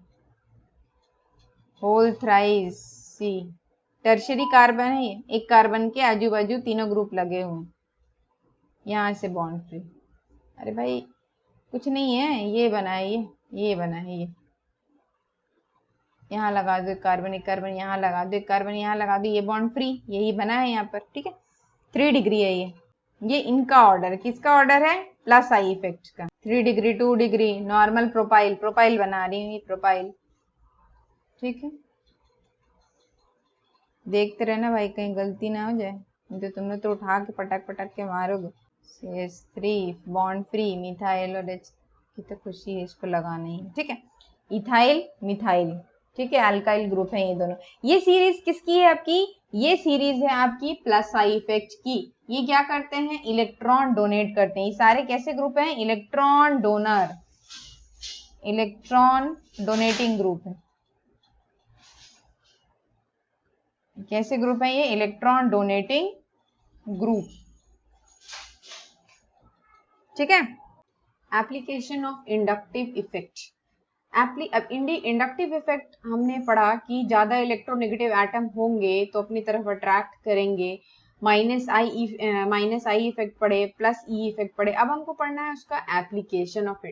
whole thrice C, tertiary carbon है ये। एक कार्बन के आजू बाजू तीनों ग्रुप लगे हुए, यहाँ से बॉन्ड फ्री। अरे भाई कुछ नहीं है, ये बना है, ये बना है, ये यहाँ लगा दो एक कार्बन, एक कार्बन यहाँ लगा दो, एक कार्बन यहाँ लगा दो, ये बॉन्ड फ्री, यही बना है यहाँ पर, ठीक है। 3 डिग्री है ये इनका ऑर्डर, किसका ऑर्डर है? प्लस आई इफेक्ट का। 3 degree, 2 degree, normal propyl, propyl बना रही हूँ, ये प्रोपाइल, ठीक है। देखते रहना भाई, कहीं गलती ना हो जाए, तो तुमने तो उठा के पटक पटक के मारोगे। CH3 बॉन्ड फ्री, मिथाइल और H की तो खुशी है, इसको लगाना ही, ठीक है। इथाइल मिथाइल, ठीक है, अल्काइल ग्रुप है ये दोनों। ये सीरीज किसकी है आपकी? ये सीरीज है आपकी प्लस आई इफेक्ट की। ये क्या करते हैं? इलेक्ट्रॉन डोनेट करते हैं। ये सारे कैसे ग्रुप हैं? Electron donor, electron donating group है, कैसे ग्रुप है ये? इलेक्ट्रॉन डोनेटिंग ग्रुप, ठीक है। Application of inductive effect. अब इंडक्टिव इफेक्ट हमने पढ़ा कि ज्यादा इलेक्ट्रोनेगेटिव एटम होंगे तो अपनी तरफ अट्रैक्ट करेंगे, माइनस आई इफेक्ट पढ़े, प्लस ई इफेक्ट पढ़े। अब हमको पढ़ना है उसका एप्लीकेशन ऑफ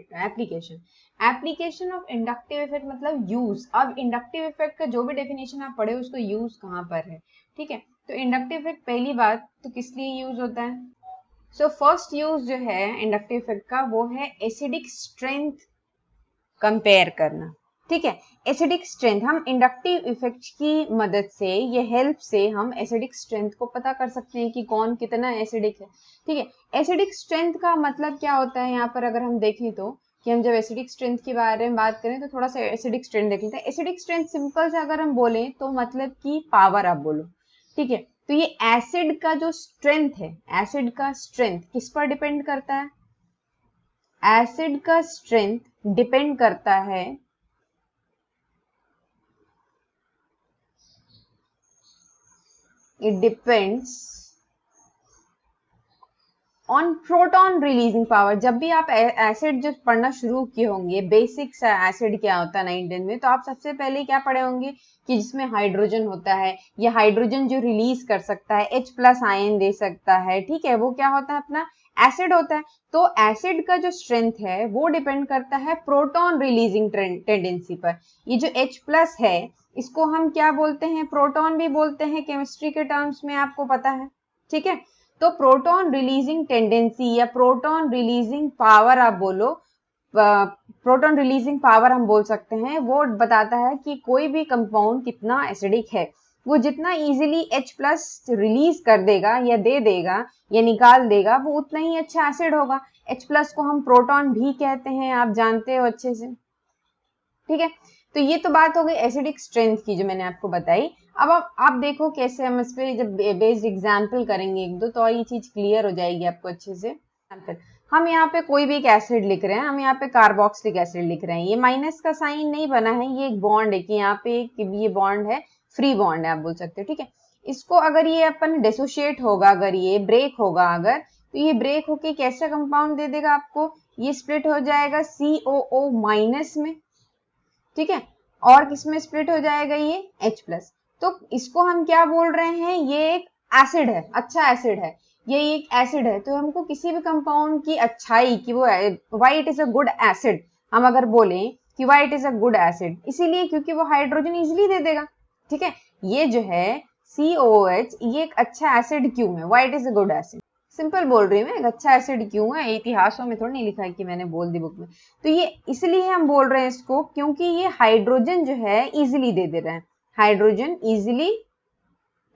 इंडक्टिव इफेक्ट मतलब यूज। अब इंडक्टिव इफेक्ट का जो भी डेफिनेशन आप पढ़े उसको यूज कहाँ पर है, ठीक है। तो इंडक्टिव इफेक्ट पहली बात तो किस लिए यूज होता है? सो फर्स्ट यूज जो है इंडक्टिव इफेक्ट का वो है एसिडिक स्ट्रेंथ कंपेयर करना, ठीक है। एसिडिक स्ट्रेंथ, हम इंडक्टिव इफेक्ट की मदद से, ये हेल्प से हम एसिडिक स्ट्रेंथ को पता कर सकते हैं कि कौन कितना एसिडिक है, ठीक है। एसिडिक स्ट्रेंथ का मतलब क्या होता है? यहाँ पर अगर हम देखें तो कि हम जब एसिडिक स्ट्रेंथ के बारे में बात करें तो थोड़ा सा एसिडिक स्ट्रेंथ देख लेते हैं। एसिडिक स्ट्रेंथ सिंपल से अगर हम बोले तो मतलब कि पावर आप बोलो, ठीक है। तो ये एसिड का जो स्ट्रेंथ है, एसिड का स्ट्रेंथ किस पर डिपेंड करता है? एसिड का स्ट्रेंथ डिपेंड करता है it depends on proton releasing power. जब भी आप एसिड जो पढ़ना शुरू किए होंगे, बेसिक एसिड क्या होता है 9th में, तो आप सबसे पहले क्या पढ़े होंगे कि जिसमें हाइड्रोजन होता है, या हाइड्रोजन जो रिलीज कर सकता है, H+ आयन दे सकता है, ठीक है, वो क्या होता है? अपना एसिड होता है। तो एसिड का जो स्ट्रेंथ है वो डिपेंड करता है प्रोटॉन रिलीजिंग टेंडेंसी पर। ये जो H+ है इसको हम क्या बोलते हैं? प्रोटॉन भी बोलते हैं केमिस्ट्री के टर्म्स में, आपको पता है, ठीक है। तो प्रोटॉन रिलीजिंग टेंडेंसी या प्रोटॉन रिलीजिंग पावर आप बोलो, प्रोटॉन रिलीजिंग पावर हम बोल सकते हैं, वो बताता है कि कोई भी कंपाउंड कितना एसिडिक है। वो जितना इजीली H+ रिलीज कर देगा या दे देगा या निकाल देगा, वो उतना ही अच्छा एसिड होगा। H+ को हम प्रोटॉन भी कहते हैं, आप जानते हो अच्छे से, ठीक है। तो ये तो बात हो गई एसिडिक स्ट्रेंथ की जो मैंने आपको बताई। अब आप देखो कैसे हम इस पे जब बेस्ड एग्जाम्पल करेंगे एक दो, तो ये चीज क्लियर हो जाएगी आपको अच्छे से। हम यहाँ पे कोई भी एक एसिड लिख रहे हैं, हम यहाँ पे कार्बोक्सिलिक एसिड लिख रहे हैं। ये माइनस का साइन नहीं बना है, ये एक बॉन्ड है कि यहाँ पे ये बॉन्ड है, फ्री बॉन्ड है आप बोल सकते हो, ठीक है। इसको अगर ये अपन डिसोशिएट होगा, अगर ये ब्रेक होगा अगर, तो ये ब्रेक होके कैसा कंपाउंड दे देगा आपको? ये स्प्लिट हो जाएगा COO- में, ठीक है। और किसमें स्प्लिट हो जाएगा? ये H+। तो इसको हम क्या बोल रहे हैं? ये एक एसिड है, अच्छा एसिड है, ये एक एसिड है। तो हमको किसी भी कंपाउंड की अच्छाई की वो why it is a good acid, हम अगर बोले कि why it is a good acid, इसीलिए क्योंकि वो हाइड्रोजन इजिली दे देगा, ठीक है। ये जो है COOH, ये एक अच्छा एसिड क्यों है? Why it is a good acid, simple बोल रही हूँ मैं, एक अच्छा एसिड क्यों है, इतिहासों में थोड़ी नहीं लिखा है कि मैंने बोल दी बुक में। तो ये इसलिए हम बोल रहे हैं इसको क्योंकि ये हाइड्रोजन जो है इजिली दे रहा है। हाइड्रोजन इजिली,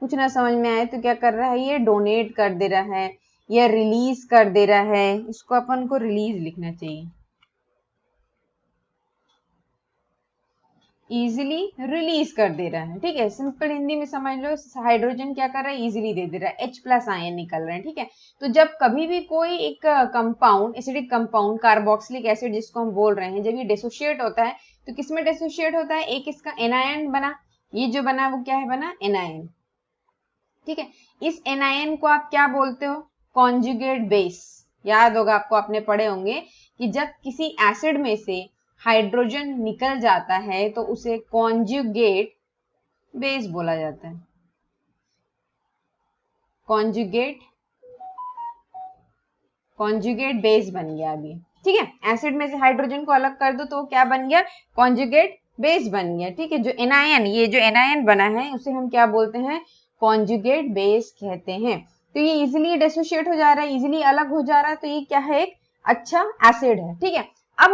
कुछ ना समझ में आए तो क्या कर रहा है? ये डोनेट कर दे रहा है या रिलीज कर दे रहा है। इसको अपन को रिलीज लिखना चाहिए, इजीली रिलीज कर दे रहा है, ठीक है। सिंपल हिंदी में समझ लो, हाइड्रोजन क्या कर रहा है? इजीली दे दे रहा है, H+ आयन निकल रहे हैं, ठीक है। तो जब कभी भी कोई एक compound, acidic compound, carboxylic acid जिसको हम बोल रहे हैं, जब ये डिसोशिएट होता है तो किसमें डिसोशिएट होता है? एक इसका एनायन बना, ये जो बना वो क्या है? बना एनायन, ठीक है। इस एनायन को आप क्या बोलते हो? Conjugate base. याद होगा आपको, आपने पढ़े होंगे कि जब किसी एसिड में से हाइड्रोजन निकल जाता है तो उसे कॉन्जुगेट बेस बोला जाता है। कॉन्जुगेट बेस बन गया अभी, ठीक है। एसिड में से हाइड्रोजन को अलग कर दो तो क्या बन गया? कॉन्जुगेट बेस बन गया, ठीक है। जो एनायन, ये जो एनायन बना है उसे हम क्या बोलते हैं? कॉन्जुगेट बेस कहते हैं। तो ये इजिली डिसोशिएट हो जा रहा है, इजिली अलग हो जा रहा है, तो ये क्या है? एक अच्छा एसिड है, ठीक है। अब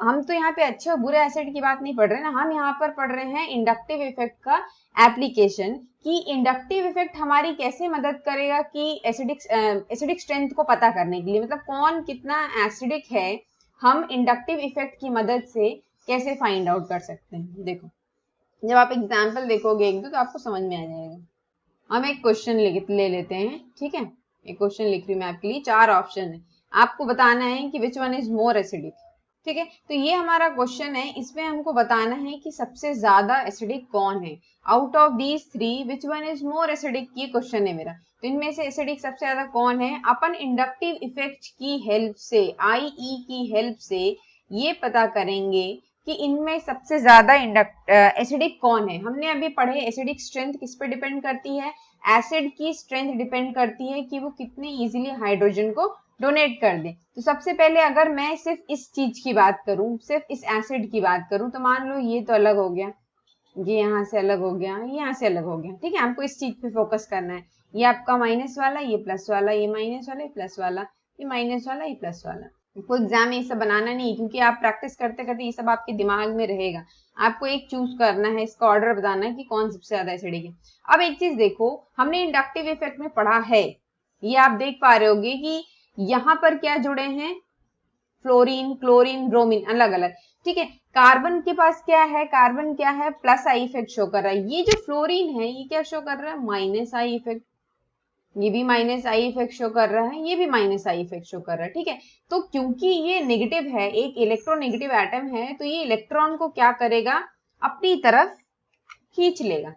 हम तो यहाँ पे अच्छे और बुरे एसिड की बात नहीं पढ़ रहे ना, हम यहाँ पर पढ़ रहे हैं इंडक्टिव इफेक्ट का एप्लीकेशन, कि इंडक्टिव इफेक्ट हमारी कैसे मदद करेगा कि एसिडिक स्ट्रेंथ को पता करने के लिए, मतलब कौन कितना एसिडिक है, हम इंडक्टिव इफेक्ट की मदद से कैसे फाइंड आउट कर सकते हैं। देखो, जब आप एग्जाम्पल देखोगे एक दो तो आपको समझ में आ जाएगा। हम एक क्वेश्चन ले लेते हैं, ठीक है। एक क्वेश्चन लिख रही हूँ मैं आपके लिए, 4 ऑप्शन है, आपको बताना है कि which one is more acidic, ठीक है, तो ये हमारा क्वेश्चन है, इसमें हमको बताना है कि सबसे ज्यादा एसिडिक कौन है, out of these three which one is more acidic, ये क्वेश्चन है मेरा। तो इनमें से एसिडिक सबसे ज्यादा कौन है, अपन इंडक्टिव इफेक्ट की हेल्प से, IE की हेल्प से ये पता करेंगे कि इनमें सबसे ज्यादा एसिडिक कौन है। हमने अभी पढ़े एसिडिक स्ट्रेंथ किस पे डिपेंड करती है, एसिड की स्ट्रेंथ डिपेंड करती है कि वो कितने इजीली हाइड्रोजन को डोनेट कर दे। तो सबसे पहले अगर मैं सिर्फ इस चीज की बात करूं, सिर्फ इस एसिड की बात करूं, तो मान लो ये तो अलग हो गया, ये यहाँ से अलग हो गया, ये यहाँ से अलग हो गया, ठीक है, हमको इस चीज पे फोकस करना है। ये आपका माइनस वाला, ये प्लस वाला, ये माइनस वाला, ये प्लस वाला, ये माइनस वाला, ये प्लस वाला। कोई एग्जाम में ये सब बनाना नहीं, क्योंकि आप प्रैक्टिस करते करते ये सब आपके दिमाग में रहेगा। आपको एक चूज करना है, इसका ऑर्डर बताना है कि कौन सबसे ज्यादा एसिडिक है। अब एक चीज देखो, हमने इंडक्टिव इफेक्ट में पढ़ा है, ये आप देख पा रहे होगे कि यहाँ पर क्या जुड़े हैं, फ्लोरीन, क्लोरीन, ब्रोमीन, अलग अलग, ठीक है। कार्बन के पास क्या है, कार्बन क्या है, प्लस आई इफेक्ट शो कर रहा है। ये जो फ्लोरीन है ये क्या शो कर रहा है, माइनस आई इफेक्ट, ये भी माइनस आई इफेक्ट शो कर रहा है, ये भी माइनस आई इफेक्ट शो कर रहा है, ठीक है। तो क्योंकि ये नेगेटिव है, एक इलेक्ट्रोनेगेटिव एटम है, तो ये इलेक्ट्रॉन को क्या करेगा, अपनी तरफ खींच लेगा,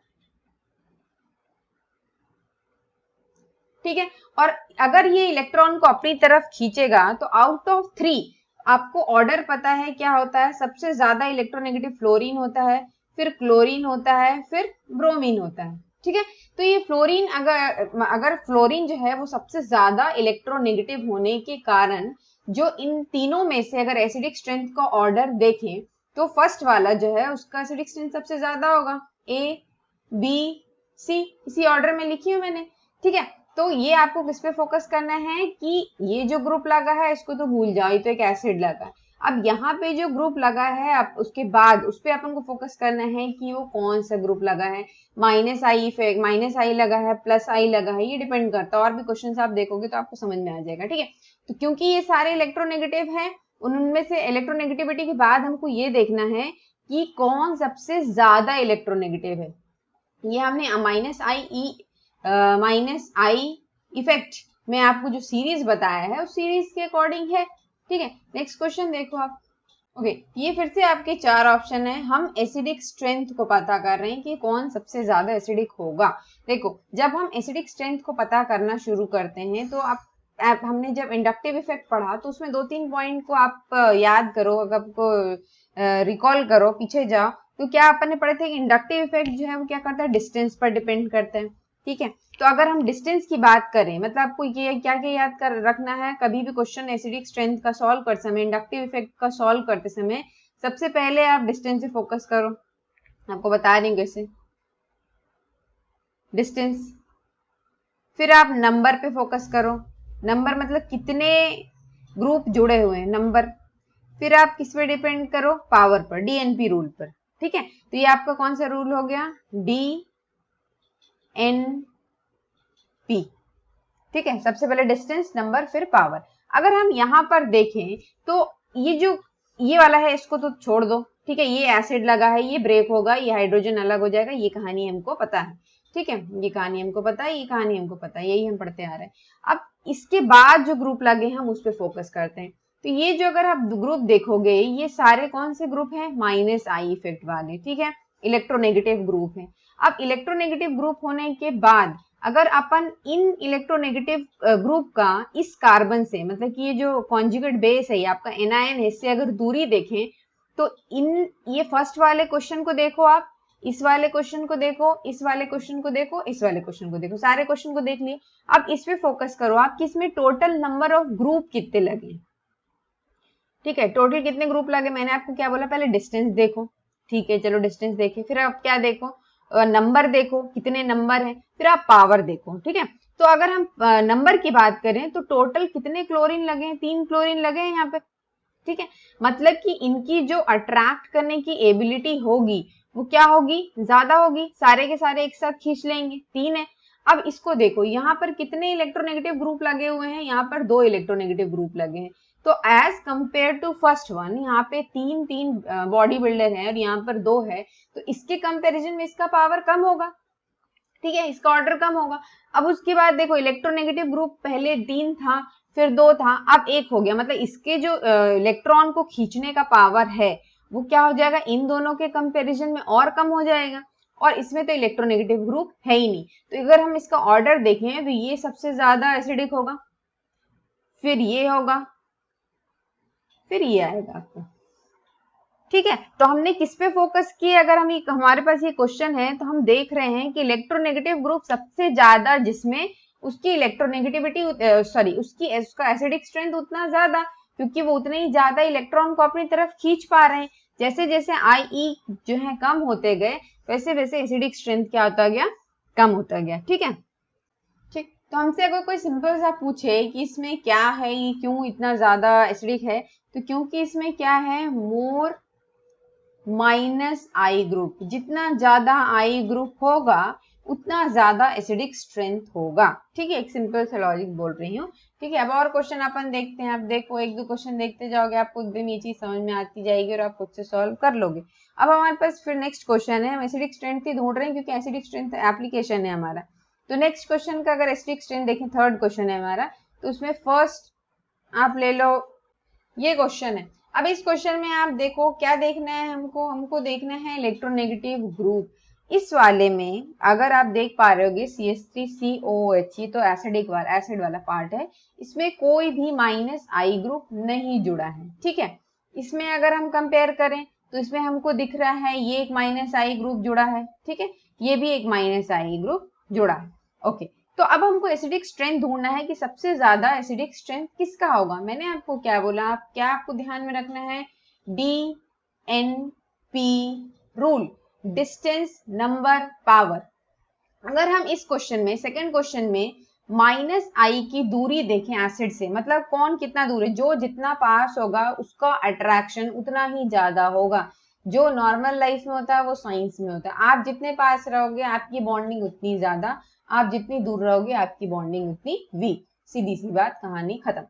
ठीक है। और अगर ये इलेक्ट्रॉन को अपनी तरफ खींचेगा तो आउट ऑफ थ्री, आपको ऑर्डर पता है क्या होता है, सबसे ज्यादा इलेक्ट्रोनेगेटिव फ्लोरीन होता है, फिर क्लोरीन होता है, फिर ब्रोमीन होता है, ठीक है। तो ये फ्लोरीन, अगर फ्लोरीन जो है वो सबसे ज्यादा इलेक्ट्रोनेगेटिव होने के कारण, जो इन तीनों में से अगर एसिडिक स्ट्रेंथ का ऑर्डर देखें तो फर्स्ट वाला जो है उसका एसिडिक स्ट्रेंथ सबसे ज्यादा होगा, A, B, C, इसी ऑर्डर में लिखी हूं मैंने, ठीक है। तो ये आपको किस पे फोकस करना है कि ये जो ग्रुप लगा है इसको तो भूल जाओ, ये तो एक एसिड लगा है। अब यहाँ पे जो ग्रुप लगा है, अब उसके बाद उस पे अपन को फोकस करना है कि वो कौन सा ग्रुप लगा है, माइनस आई इफेक्ट, माइनस आई लगा है, प्लस आई लगा है, ये डिपेंड करता है। और भी क्वेश्चन आप देखोगे तो आपको समझ में आ जाएगा, ठीक है। तो क्योंकि ये सारे इलेक्ट्रोनेगेटिव है, उनमें से इलेक्ट्रोनेगेटिविटी के बाद हमको ये देखना है कि कौन सबसे ज्यादा इलेक्ट्रोनेगेटिव है। ये हमने माइनस आई इफेक्ट में आपको जो सीरीज बताया है उस सीरीज के अकॉर्डिंग है, ठीक है। नेक्स्ट क्वेश्चन देखो आप, ओके, ये फिर से आपके चार ऑप्शन है, हम एसिडिक स्ट्रेंथ को पता कर रहे हैं कि कौन सबसे ज्यादा एसिडिक होगा। देखो, जब हम एसिडिक स्ट्रेंथ को पता करना शुरू करते हैं तो आप हमने जब इंडक्टिव इफेक्ट पढ़ा तो उसमें 2-3 पॉइंट को आप याद करो, अगर आपको रिकॉल करो, पीछे जाओ, तो क्या अपन ने पढ़े थे कि इंडक्टिव इफेक्ट जो है वो क्या करता है, डिस्टेंस पर डिपेंड करता है, ठीक है। तो अगर हम डिस्टेंस की बात करें, मतलब आपको ये क्या क्या याद कर रखना है, कभी भी क्वेश्चन एसिडिक स्ट्रेंथ का सॉल्व करते समय, इंडक्टिव इफेक्ट का सॉल्व करते समय सबसे पहले आप डिस्टेंस से फोकस करो। आपको बता देंगे कैसे, डिस्टेंस, फिर आप नंबर पे फोकस करो, नंबर मतलब कितने ग्रुप जुड़े हुए हैं, नंबर। फिर आप किस पे डिपेंड करो, पावर पर, DNP रूल पर, ठीक है। तो ये आपका कौन सा रूल हो गया, DNP, ठीक है। सबसे पहले डिस्टेंस, नंबर, फिर पावर। अगर हम यहाँ पर देखें तो ये जो ये वाला है इसको तो छोड़ दो, ठीक है, ये एसिड लगा है, ये ब्रेक होगा, ये हाइड्रोजन अलग हो जाएगा, ये कहानी हमको पता है, ठीक है, ये कहानी हमको पता है, ये कहानी हमको पता है, यही हम पढ़ते आ रहे हैं। अब इसके बाद जो ग्रुप लगे हम उस पर फोकस करते हैं। तो ये जो अगर आप ग्रुप देखोगे, ये सारे कौन से ग्रुप हैं, माइनस आई इफेक्ट वाले, ठीक है, इलेक्ट्रोनेगेटिव ग्रुप है। अब इलेक्ट्रोनेगेटिव ग्रुप होने के बाद अगर अपन इन इलेक्ट्रोनेगेटिव ग्रुप का इस कार्बन से, मतलब कि ये जो कॉन्जुगेट बेस है आपका एनायन है, इससे अगर दूरी देखें तो ये फर्स्ट वाले क्वेश्चन को देखो आप, इस वाले क्वेश्चन को देखो, इस वाले क्वेश्चन को देखो, इस वाले क्वेश्चन को देखो, सारे क्वेश्चन को देख लिए। अब इस पे फोकस करो आप कि इसमें टोटल नंबर ऑफ ग्रुप कितने लगे, ठीक है, टोटल कितने ग्रुप लगे। मैंने आपको क्या बोला, पहले डिस्टेंस देखो, ठीक है, चलो डिस्टेंस देखे, फिर आप क्या देखो, नंबर देखो कितने नंबर है, फिर आप पावर देखो, ठीक है। तो अगर हम नंबर की बात करें तो टोटल कितने क्लोरीन लगे हैं, 3 क्लोरीन लगे हैं यहाँ पे, ठीक है। मतलब कि इनकी जो अट्रैक्ट करने की एबिलिटी होगी वो क्या होगी, ज्यादा होगी, सारे के सारे एक साथ खींच लेंगे, 3 है। अब इसको देखो, यहाँ पर कितने इलेक्ट्रोनेगेटिव ग्रुप लगे हुए हैं, यहाँ पर 2 इलेक्ट्रोनेगेटिव ग्रुप लगे हैं। तो as compare to first one, यहाँ पे 3 बॉडी बिल्डर है और यहाँ पर 2 है, तो इसके कंपैरिजन में इसका पावर कम होगा, ठीक है, इसका ऑर्डर कम होगा। अब उसके बाद देखो, इलेक्ट्रोनेगेटिव ग्रुप पहले 3 था, फिर 2 था, अब 1 हो गया, मतलब इसके जो इलेक्ट्रॉन को खींचने का पावर है वो क्या हो जाएगा, इन दोनों के कंपैरिजन में और कम हो जाएगा, और इसमें तो इलेक्ट्रोनेगेटिव ग्रुप है ही नहीं। तो अगर हम इसका ऑर्डर देखें तो ये सबसे ज्यादा एसिडिक होगा, फिर ये होगा, फिर ये आएगा आपको। ठीक है, तो हमने किस पे फोकस किया, अगर हम हमारे पास ये क्वेश्चन है तो हम देख रहे हैं कि इलेक्ट्रोनेगेटिव ग्रुप सबसे ज्यादा जिसमें उसकी इलेक्ट्रोनेगेटिविटी उसका एसिडिक स्ट्रेंथ उतना ज्यादा, क्योंकि वो उतने ही ज्यादा इलेक्ट्रॉन को अपनी तरफ खींच पा रहे हैं। जैसे जैसे IE जो है कम होते गए वैसे वैसे एसिडिक स्ट्रेंथ क्या होता गया, कम होता गया। ठीक है, ठीक, तो हमसे अगर कोई सिंपल सा पूछे कि इसमें क्या है, ये क्यों इतना ज्यादा एसिडिक है, तो क्योंकि इसमें क्या है, मोर माइनस आई ग्रुप, जितना ज्यादा आई ग्रुप होगा उतना ज्यादा एसिडिक स्ट्रेंथ होगा। ठीक है, एक सिंपल सा लॉजिक बोल रही हूँ। ठीक है, अब और क्वेश्चन अपन देखते हैं। अब देखो, 1-2 क्वेश्चन देखते जाओगे, आपको एकदम ये चीज समझ में आती जाएगी और आप खुद से सॉल्व कर लोगे। अब हमारे पास फिर नेक्स्ट क्वेश्चन है, हम एसिडिक स्ट्रेंथ ही ढूंढ रहे हैं क्योंकि एसिडिक स्ट्रेंथ एप्लीकेशन है हमारा। तो नेक्स्ट क्वेश्चन का अगर एसिडिक स्ट्रेंथ देखें, 3rd क्वेश्चन है हमारा, तो उसमें फर्स्ट आप ले लो, ये क्वेश्चन है। अब इस क्वेश्चन में आप देखो क्या देखना है, हमको देखना है इलेक्ट्रोनेगेटिव ग्रुप। इस वाले में अगर आप देख पा रहे होगे CH3COOH, ये तो एसिड वाला पार्ट है, इसमें कोई भी माइनस आई ग्रुप नहीं जुड़ा है। ठीक है, इसमें अगर हम कंपेयर करें तो इसमें हमको दिख रहा है ये एक माइनस आई ग्रुप जुड़ा है। ठीक है, ये भी एक माइनस आई ग्रुप जुड़ा है। ओके, तो अब हमको एसिडिक स्ट्रेंथ ढूंढना है कि सबसे ज्यादा एसिडिक स्ट्रेंथ किसका होगा। मैंने आपको क्या बोला, आपको ध्यान में रखना है DNP rule, distance number power. अगर हम इस क्वेश्चन में, सेकंड क्वेश्चन में माइनस आई की दूरी देखें एसिड से, मतलब कौन कितना दूर है, जो जितना पास होगा उसका अट्रैक्शन उतना ही ज्यादा होगा। जो नॉर्मल लाइफ में होता है वो साइंस में होता है, आप जितने पास रहोगे आपकी बॉन्डिंग उतनी ज्यादा, आप जितनी दूर रहोगे आपकी बॉन्डिंग उतनी वीक। सीधी सी बात, कहानी खत्म।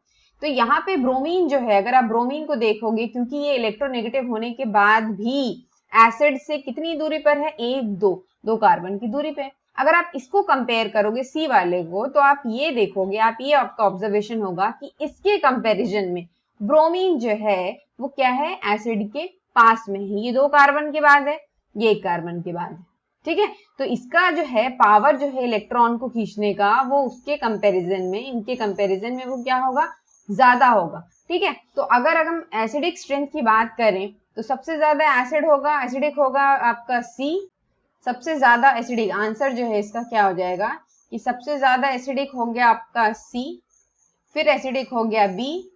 तो यहाँ पे ब्रोमीन जो है, अगर आप ब्रोमीन को देखोगे, क्योंकि ये इलेक्ट्रोनेगेटिव होने के बाद भी एसिड से कितनी दूरी पर है, 1-2 कार्बन की दूरी पे। अगर आप इसको कंपेयर करोगे सी वाले को, तो आप ये देखोगे, आपका ऑब्जर्वेशन होगा कि इसके कंपैरिजन में ब्रोमीन जो है वो क्या है, एसिड के पास में है। ये 2 कार्बन के बाद है, ये 1 कार्बन के बाद है। ठीक है, तो इसका जो है पावर जो है इलेक्ट्रॉन को खींचने का, वो उसके कंपैरिजन में, इनके कंपैरिजन में वो क्या होगा, ज्यादा होगा। ठीक है, तो अगर हम एसिडिक स्ट्रेंथ की बात करें तो सबसे ज्यादा एसिडिक होगा आपका सी, सबसे ज्यादा एसिडिक, आंसर जो है इसका क्या हो जाएगा कि सबसे ज्यादा एसिडिक हो गया आपका सी, फिर एसिडिक हो गया बी,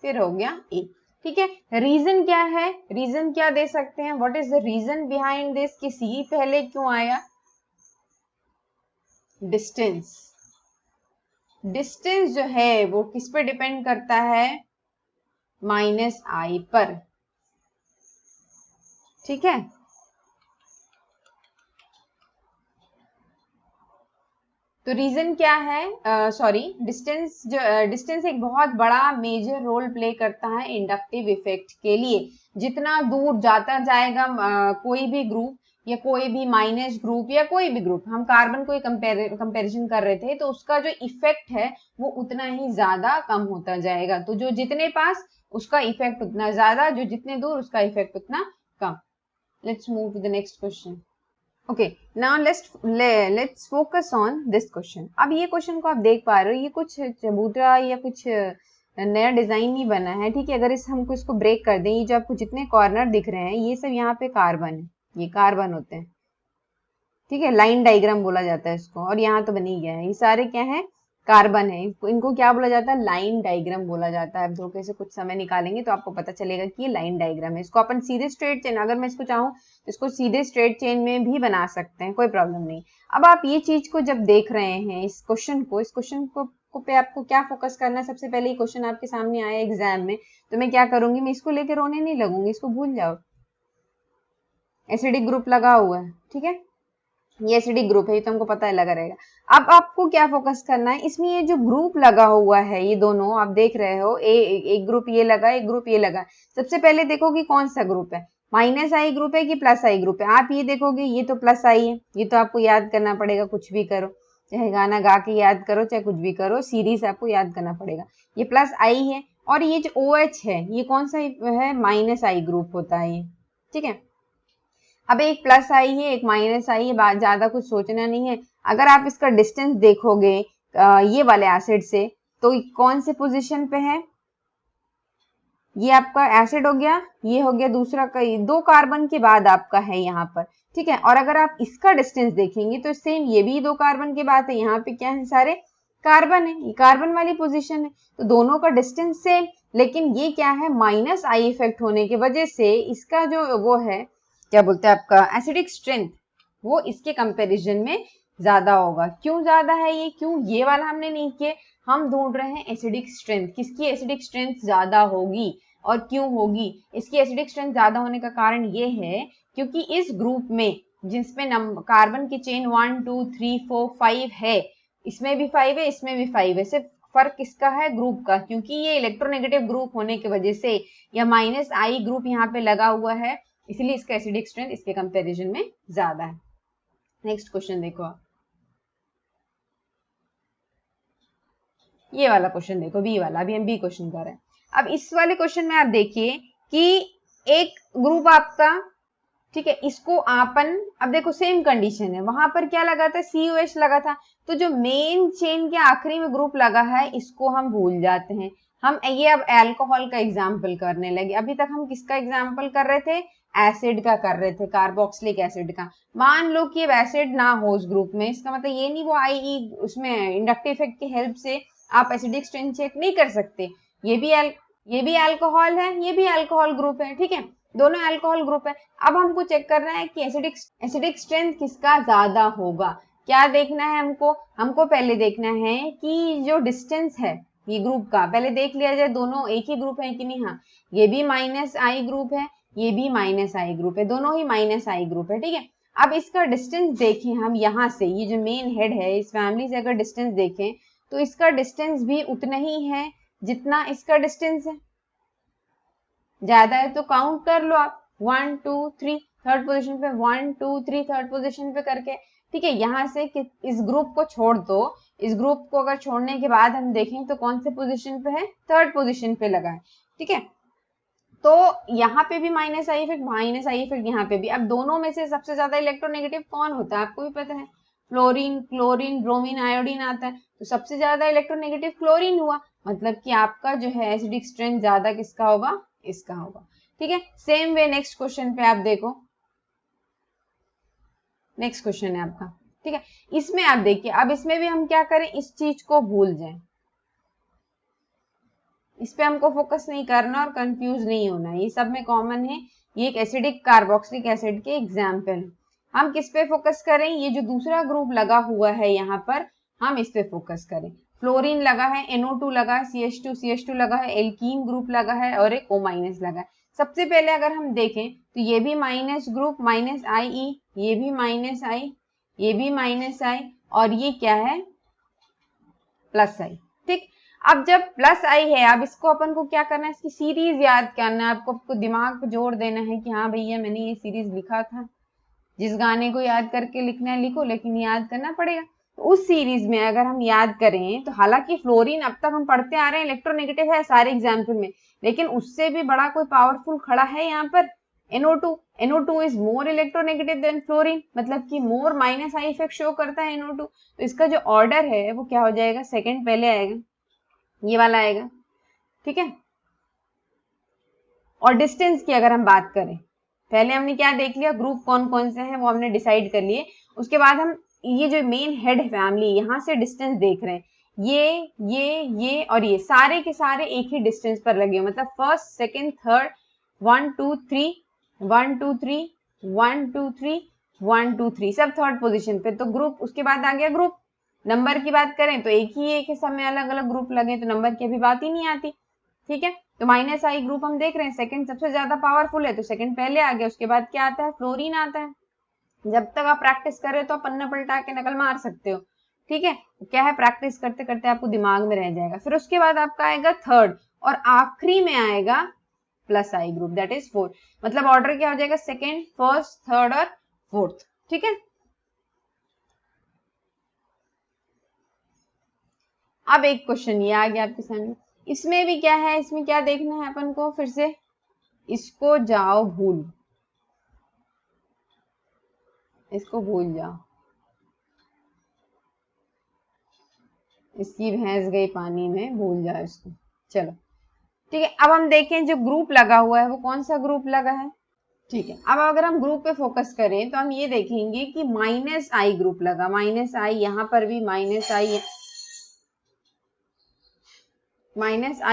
फिर हो गया ए। ठीक है, रीजन क्या है, रीजन क्या दे सकते हैं, what is the reason behind this कि सी पहले क्यों आया, डिस्टेंस। डिस्टेंस जो है वो किस पे डिपेंड करता है, माइनस आई पर। ठीक है, तो रीजन क्या है, डिस्टेंस एक बहुत बड़ा मेजर रोल प्ले करता है इंडक्टिव इफेक्ट के लिए। जितना दूर जाता जाएगा कोई भी ग्रुप या कोई भी माइनस ग्रुप या कोई भी ग्रुप, हम कार्बन को कंपैरिजन कर रहे थे, तो उसका जो इफेक्ट है वो उतना ही ज्यादा कम होता जाएगा। तो जो जितने पास उसका इफेक्ट उतना ज्यादा, जो जितने दूर उसका इफेक्ट उतना कम। Let's move to the next question. Okay, now let's focus on this question. अब ये क्वेश्चन को आप देख पा रहे हो, ये कुछ चबूतरा या कुछ नया डिजाइन नहीं बना है। ठीक है, अगर हमको इसको ब्रेक कर दें, ये जो आपको जितने कॉर्नर दिख रहे हैं ये सब यहाँ पे कार्बन है, ये कार्बन होते हैं। ठीक है, लाइन डायग्राम बोला जाता है इसको, और यहाँ तो बन ही गया है, ये सारे क्या है, कार्बन है। इनको क्या बोला जाता है, लाइन डायग्राम बोला जाता है। अब धोखे से कुछ समय निकालेंगे तो आपको पता चलेगा कि ये लाइन डायग्राम है। इसको अपन सीधे स्ट्रेट चेन, अगर मैं इसको चाहूँ तो इसको सीधे स्ट्रेट चेन में भी बना सकते हैं, कोई प्रॉब्लम नहीं। अब आप ये चीज को जब देख रहे हैं, इस क्वेश्चन को पे आपको क्या फोकस करना है, सबसे पहले ये क्वेश्चन आपके सामने आया एग्जाम में, तो मैं क्या करूंगी, मैं इसको लेकर रोने नहीं लगूंगी, इसको भूल जाओ, एसिडिक ग्रुप लगा हुआ है। ठीक है, ये एसिडिक ग्रुप है, ये तो हमको पता है, लगा रहेगा। अब आपको क्या फोकस करना है, इसमें ये जो ग्रुप लगा हुआ है, ये दोनों आप देख रहे हो, एक ग्रुप ये लगा, एक ग्रुप ये लगा। सबसे पहले देखो कि कौन सा ग्रुप है, माइनस आई ग्रुप है कि प्लस आई ग्रुप है। आप ये देखोगे ये तो प्लस आई है, ये तो आपको याद करना पड़ेगा, कुछ भी करो। चाहे गाना गा के याद करो, चाहे कुछ भी करो, सीरीज आपको याद करना पड़ेगा। ये प्लस आई है, और ये जो OH है ये कौन सा है, माइनस आई ग्रुप होता है ये, ठीक है। अब एक प्लस आई है, एक माइनस आई है, ज्यादा कुछ सोचना नहीं है। अगर आप इसका डिस्टेंस देखोगे ये वाले एसिड से, तो कौन से पोजीशन पे है, ये आपका एसिड हो गया, ये हो गया दूसरा, कई 2 कार्बन के बाद आपका है यहाँ पर, ठीक है। और अगर आप इसका डिस्टेंस देखेंगे तो सेम ये भी 2 कार्बन के बाद है, यहाँ पे क्या है, सारे कार्बन है, ये कार्बन वाली पोजीशन है, तो दोनों का डिस्टेंस सेम। लेकिन ये क्या है, माइनस आई इफेक्ट होने की वजह से इसका जो वो है, क्या बोलते हैं आपका एसिडिक स्ट्रेंथ, वो इसके कंपैरिजन में ज्यादा होगा। क्यों ज्यादा है ये, क्यों, ये वाला हमने नहीं किया, हम ढूंढ रहे हैं एसिडिक स्ट्रेंथ, किसकी एसिडिक स्ट्रेंथ ज्यादा होगी और क्यों होगी। इसकी एसिडिक स्ट्रेंथ ज्यादा होने का कारण ये है क्योंकि इस ग्रुप में जिसमें कार्बन की चेन 1 2 3 4 5 है, इसमें भी 5 है, इसमें भी 5 है, सिर्फ फर्क किसका है, ग्रुप का, क्योंकि ये इलेक्ट्रोनेगेटिव ग्रुप होने की वजह से या माइनस आई ग्रुप यहाँ पे लगा हुआ है, इसलिए इसका एसिडिक स्ट्रेंथ इसके कंपैरिजन में ज्यादा है। नेक्स्ट क्वेश्चन देखो आप, ये वाला क्वेश्चन देखो, बी वाला, अभी हम बी क्वेश्चन कर रहे हैं। अब इस वाले क्वेश्चन में आप देखिए कि एक ग्रुप आपका, ठीक है, इसको आपन, अब देखो सेम कंडीशन है, वहां पर क्या लगा था, COH लगा था, तो जो मेन चेन के आखिरी में ग्रुप लगा है इसको हम भूल जाते हैं। हम ये अब अल्कोहल का एग्जाम्पल करने लगे, अभी तक हम किसका एग्जाम्पल कर रहे थे, एसिड का कर रहे थे, कार्बोक्सिलिक एसिड का। मान लो कि अब एसिड ना हो उस ग्रुप में, इसका मतलब ये नहीं वो आई उसमें इंडक्टिव इफेक्ट की हेल्प से आप एसिडिक स्ट्रेंथ चेक नहीं कर सकते। ये भी अल्कोहल है, ये भी अल्कोहल ग्रुप है, ठीक है, दोनों अल्कोहल ग्रुप है। अब हमको चेक करना है कि एसिडिक स्ट्रेंथ किसका ज्यादा होगा। क्या देखना है हमको पहले देखना है कि जो डिस्टेंस है ये ग्रुप का, पहले देख लिया जाए दोनों एक ही ग्रुप है कि नहीं। हाँ, ये भी माइनस आई ग्रुप है, ये भी माइनस आई ग्रुप है, दोनों ही माइनस आई ग्रुप है, ठीक है। अब इसका डिस्टेंस देखें हम यहाँ से, ये जो मेन हेड है इस फैमिली से अगर डिस्टेंस देखें तो इसका डिस्टेंस भी उतना ही है जितना इसका डिस्टेंस है। ज्यादा है तो काउंट कर लो आप, 1 2 3 थर्ड पोजीशन पे, 1 2 3 थर्ड पोजीशन पे करके, ठीक है। यहाँ से इस ग्रुप को छोड़ दो, इस ग्रुप को अगर छोड़ने के बाद हम देखें तो कौन से पोजीशन पे है, थर्ड पोजीशन पे लगा है, ठीक है। तो यहाँ पे भी माइनस आई इफेक्ट यहाँ पे भी। अब दोनों में से सबसे ज्यादा इलेक्ट्रोनेगेटिव कौन होता है आपको भी पता है, फ्लोरीन, क्लोरीन, ब्रोमीन, आयोडीन आता है, तो सबसे ज्यादा इलेक्ट्रोनेगेटिव क्लोरीन हुआ, मतलब कि आपका जो है एसिडिक स्ट्रेंथ ज्यादा किसका होगा, इसका होगा, ठीक है। सेम वे नेक्स्ट क्वेश्चन पे आप देखो, नेक्स्ट क्वेश्चन है आपका, ठीक है। इसमें आप देखिए, अब इसमें भी हम क्या करें, इस चीज को भूल जाएं, इस पे हमको फोकस नहीं करना और कंफ्यूज नहीं होना, ये सब में कॉमन है, ये एक एसिडिक कार्बोक्सिलिक एसिड के एग्जाम्पल है। हम किस पे फोकस करें, ये जो दूसरा ग्रुप लगा हुआ है यहाँ पर, हम इस पे फोकस करें। फ्लोरीन लगा है, NO2 लगा है, CH2 लगा है, एल्कीन ग्रुप लगा है और एक O- लगा है। सबसे पहले अगर हम देखें तो ये भी माइनस ग्रुप, माइनस आई, ये भी माइनस आई, ये भी माइनस आई, और ये क्या है, प्लस आई, ठीक। अब जब प्लस आई है, अब इसको अपन को क्या करना है, इसकी सीरीज याद करना है, आपको दिमाग पे जोर देना है कि हाँ भैया मैंने ये सीरीज लिखा था, जिस गाने को याद करके लिखना है लिखो, लेकिन याद करना पड़ेगा। तो उस सीरीज में अगर हम याद करें तो हालांकि फ्लोरीन अब तक हम पढ़ते आ रहे हैं इलेक्ट्रोनेगेटिव है सारे एग्जाम्पल में, लेकिन उससे भी बड़ा कोई पावरफुल खड़ा है यहाँ पर, NO2 is more electronegative than fluorine, मतलब कि मोर माइनस आई इफेक्ट शो करता है NO2। तो इसका जो ऑर्डर है वो क्या हो जाएगा, सेकंड पहले आएगा, ये वाला आएगा, ठीक है। और डिस्टेंस की अगर हम बात करें, पहले हमने क्या देख लिया, ग्रुप कौन कौन से हैं वो हमने डिसाइड कर लिए, उसके बाद हम ये जो मेन हेड फैमिली यहाँ से डिस्टेंस देख रहे हैं, ये और ये सारे के सारे एक ही डिस्टेंस पर लगे, मतलब फर्स्ट सेकंड थर्ड 1 2 3 1 2 3 1 2 3 1 2 3 सब थर्ड पोजीशन पे। तो ग्रुप, उसके बाद आ गया ग्रुप। नंबर की बात करें तो एक ही समय अलग अलग ग्रुप लगे तो नंबर की अभी बात ही नहीं आती, ठीक है। तो माइनस आई ग्रुप हम देख रहे हैं, सेकंड सबसे ज्यादा पावरफुल है तो सेकंड पहले आ गया, उसके बाद क्या आता है, फ्लोरीन आता है। जब तक आप प्रैक्टिस कर रहे हो तो आप पन्ना पलटा के नकल मार सकते हो, ठीक है। क्या है, प्रैक्टिस करते करते आपको दिमाग में रह जाएगा। फिर उसके बाद आपका आएगा थर्ड, और आखिरी में आएगा plus I group, that is fourth. मतलब ऑर्डर क्या हो जाएगा, सेकेंड, फर्स्ट, थर्ड और फोर्थ, ठीक है। अब एक क्वेश्चन ये आ गया आपके सामने, इसमें भी क्या है, इसमें क्या देखना है अपन को, फिर से इसको जाओ भूल, इसको भूल जाओ, इसकी भैंस गई पानी में, भूल जाओ इसको। चलो ठीक है, अब हम देखें जो ग्रुप लगा हुआ है वो कौन सा ग्रुप लगा है। ठीक है, अब अगर हम ग्रुप पे फोकस करें तो हम ये देखेंगे कि -i ग्रुप लगा, -i यहाँ पर भी, -i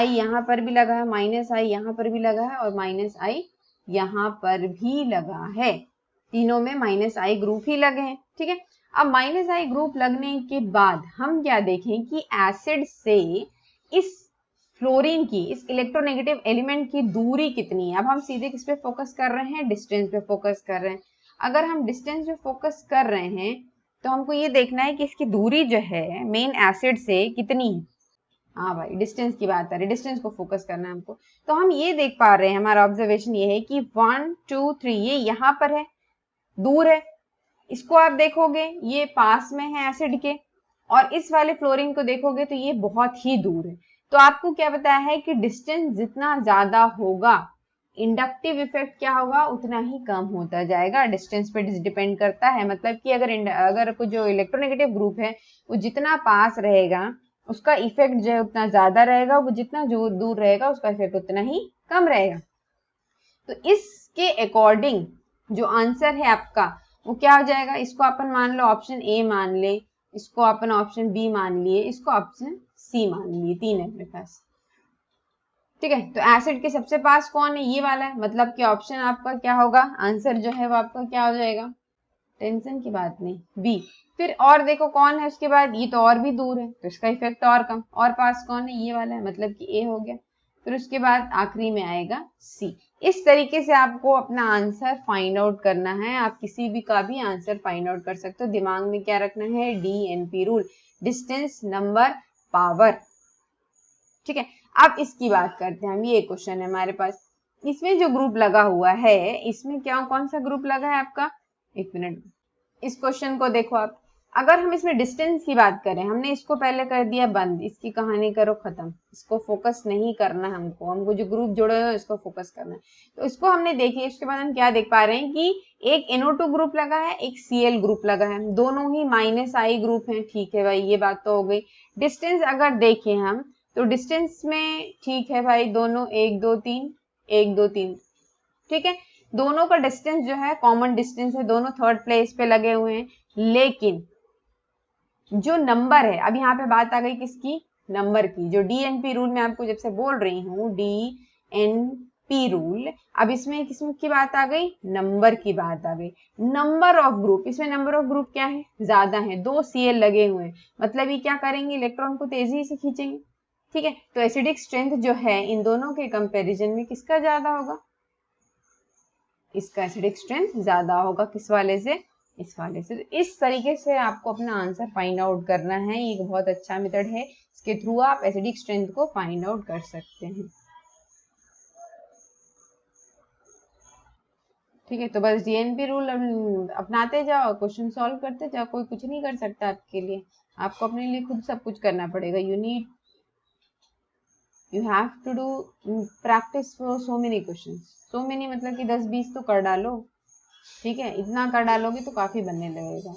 यहाँ पर भी लगा है, -i यहाँ पर भी लगा है, और -i यहाँ पर भी लगा है, तीनों में -i ग्रुप ही लगे हैं। ठीक है, अब -i ग्रुप लगने के बाद हम क्या देखें कि एसिड से इस फ्लोरीन की, इस इलेक्ट्रोनेगेटिव एलिमेंट की दूरी कितनी है। अब हम सीधे किस पे फोकस कर रहे हैं, डिस्टेंस पे फोकस कर रहे हैं। अगर हम डिस्टेंस पे फोकस कर रहे हैं तो हमको ये देखना है कि इसकी दूरी जो है मेन एसिड से कितनी है। हाँ भाई, डिस्टेंस की बात आ रही है, डिस्टेंस को फोकस करना है हमको। तो हम ये देख पा रहे हैं, हमारा ऑब्जर्वेशन ये है कि 1 2 3 ये यहाँ पर है, दूर है। इसको आप देखोगे ये पास में है एसिड के, और इस वाले फ्लोरीन को देखोगे तो ये बहुत ही दूर है। तो आपको क्या बताया है कि डिस्टेंस जितना ज्यादा होगा, इंडक्टिव इफेक्ट क्या होगा, उतना ही कम होता जाएगा। डिस्टेंस पे डिपेंड करता है, मतलब कि अगर कोई जो इलेक्ट्रोनेगेटिव ग्रुप है वो जितना पास रहेगा उसका इफेक्ट जो है उतना ज्यादा रहेगा, वो जितना जो दूर रहेगा उसका इफेक्ट उतना ही कम रहेगा। तो इसके अकॉर्डिंग जो आंसर है आपका वो क्या हो जाएगा, इसको अपन मान लो ऑप्शन ए मान ले, इसको अपन ऑप्शन बी मान लिए, इसको ऑप्शन सी मान लिए, 3 है मेरे पास। ठीक है, तो एसिड के सबसे पास कौन है, ये वाला है, मतलब कि ऑप्शन आपका क्या होगा, आंसर जो है वो आपका क्या हो जाएगा, टेंशन की बात नहीं, बी। फिर और देखो कौन है उसके बाद, ये तो और भी दूर है तो इसका इफेक्ट और कम, और पास कौन है, ये वाला है, मतलब कि ए हो गया। फिर उसके बाद आखिरी में आएगा सी। इस तरीके से आपको अपना आंसर फाइंड आउट करना है। आप किसी भी का भी आंसर फाइंड आउट कर सकते हो। दिमाग में क्या रखना है, DNP rule, distance number power. ठीक है, अब इसकी बात करते हैं हम। ये क्वेश्चन है हमारे पास, इसमें जो ग्रुप लगा हुआ है, इसमें क्या कौन सा ग्रुप लगा है आपका, एक मिनट, इस क्वेश्चन को देखो आप। अगर हम इसमें डिस्टेंस की बात करें, हमने इसको पहले कर दिया बंद, इसकी कहानी करो खत्म, इसको फोकस नहीं करना हमको जो ग्रुप जुड़े हुए इसको फोकस करना है। तो इसको हमने देखी, इसके बाद हम क्या देख पा रहे हैं कि एक NO2 ग्रुप लगा है, एक Cl ग्रुप लगा है, दोनों ही -i ग्रुप है। ठीक है भाई, ये बात तो हो गई। डिस्टेंस अगर देखें हम तो डिस्टेंस में ठीक है भाई, दोनों 1 2 3 1 2 3, ठीक है, दोनों का डिस्टेंस जो है कॉमन डिस्टेंस है, दोनों थर्ड प्लेस पे लगे हुए हैं। लेकिन जो नंबर है, अब यहाँ पे बात आ गई किसकी, नंबर की। जो DNP रूल मैं आपको जब से बोल रही हूँ, DNP रूल, अब इसमें किसमें की बात आ गई, नंबर की बात आ गई। नंबर ऑफ ग्रुप, इसमें नंबर ऑफ ग्रुप क्या है, ज्यादा है, 2 Cl लगे हुए हैं, मतलब ये क्या करेंगे, इलेक्ट्रॉन को तेजी से खींचेंगे। ठीक है, तो एसिडिक स्ट्रेंथ जो है इन दोनों के कंपैरिजन में किसका ज्यादा होगा, इसका एसिडिक स्ट्रेंथ ज्यादा होगा, किस वाले से, इस वाले से। तो इस तरीके से आपको अपना आंसर फाइंड आउट करना है। ये एक बहुत अच्छा मेथड है, इसके थ्रू आप एसिडिक स्ट्रेंथ को फाइंड आउट कर सकते हैं। ठीक है, तो बस DNP रूल अपनाते जाओ, क्वेश्चन सॉल्व करते जाओ, कोई कुछ नहीं कर सकता आपके लिए, आपको अपने लिए खुद सब कुछ करना पड़ेगा। You have to do practice for so many questions, so many मतलब कि 10-20 तो कर डालो। ठीक है, इतना कर डालोगे तो काफी बनने लगेगा।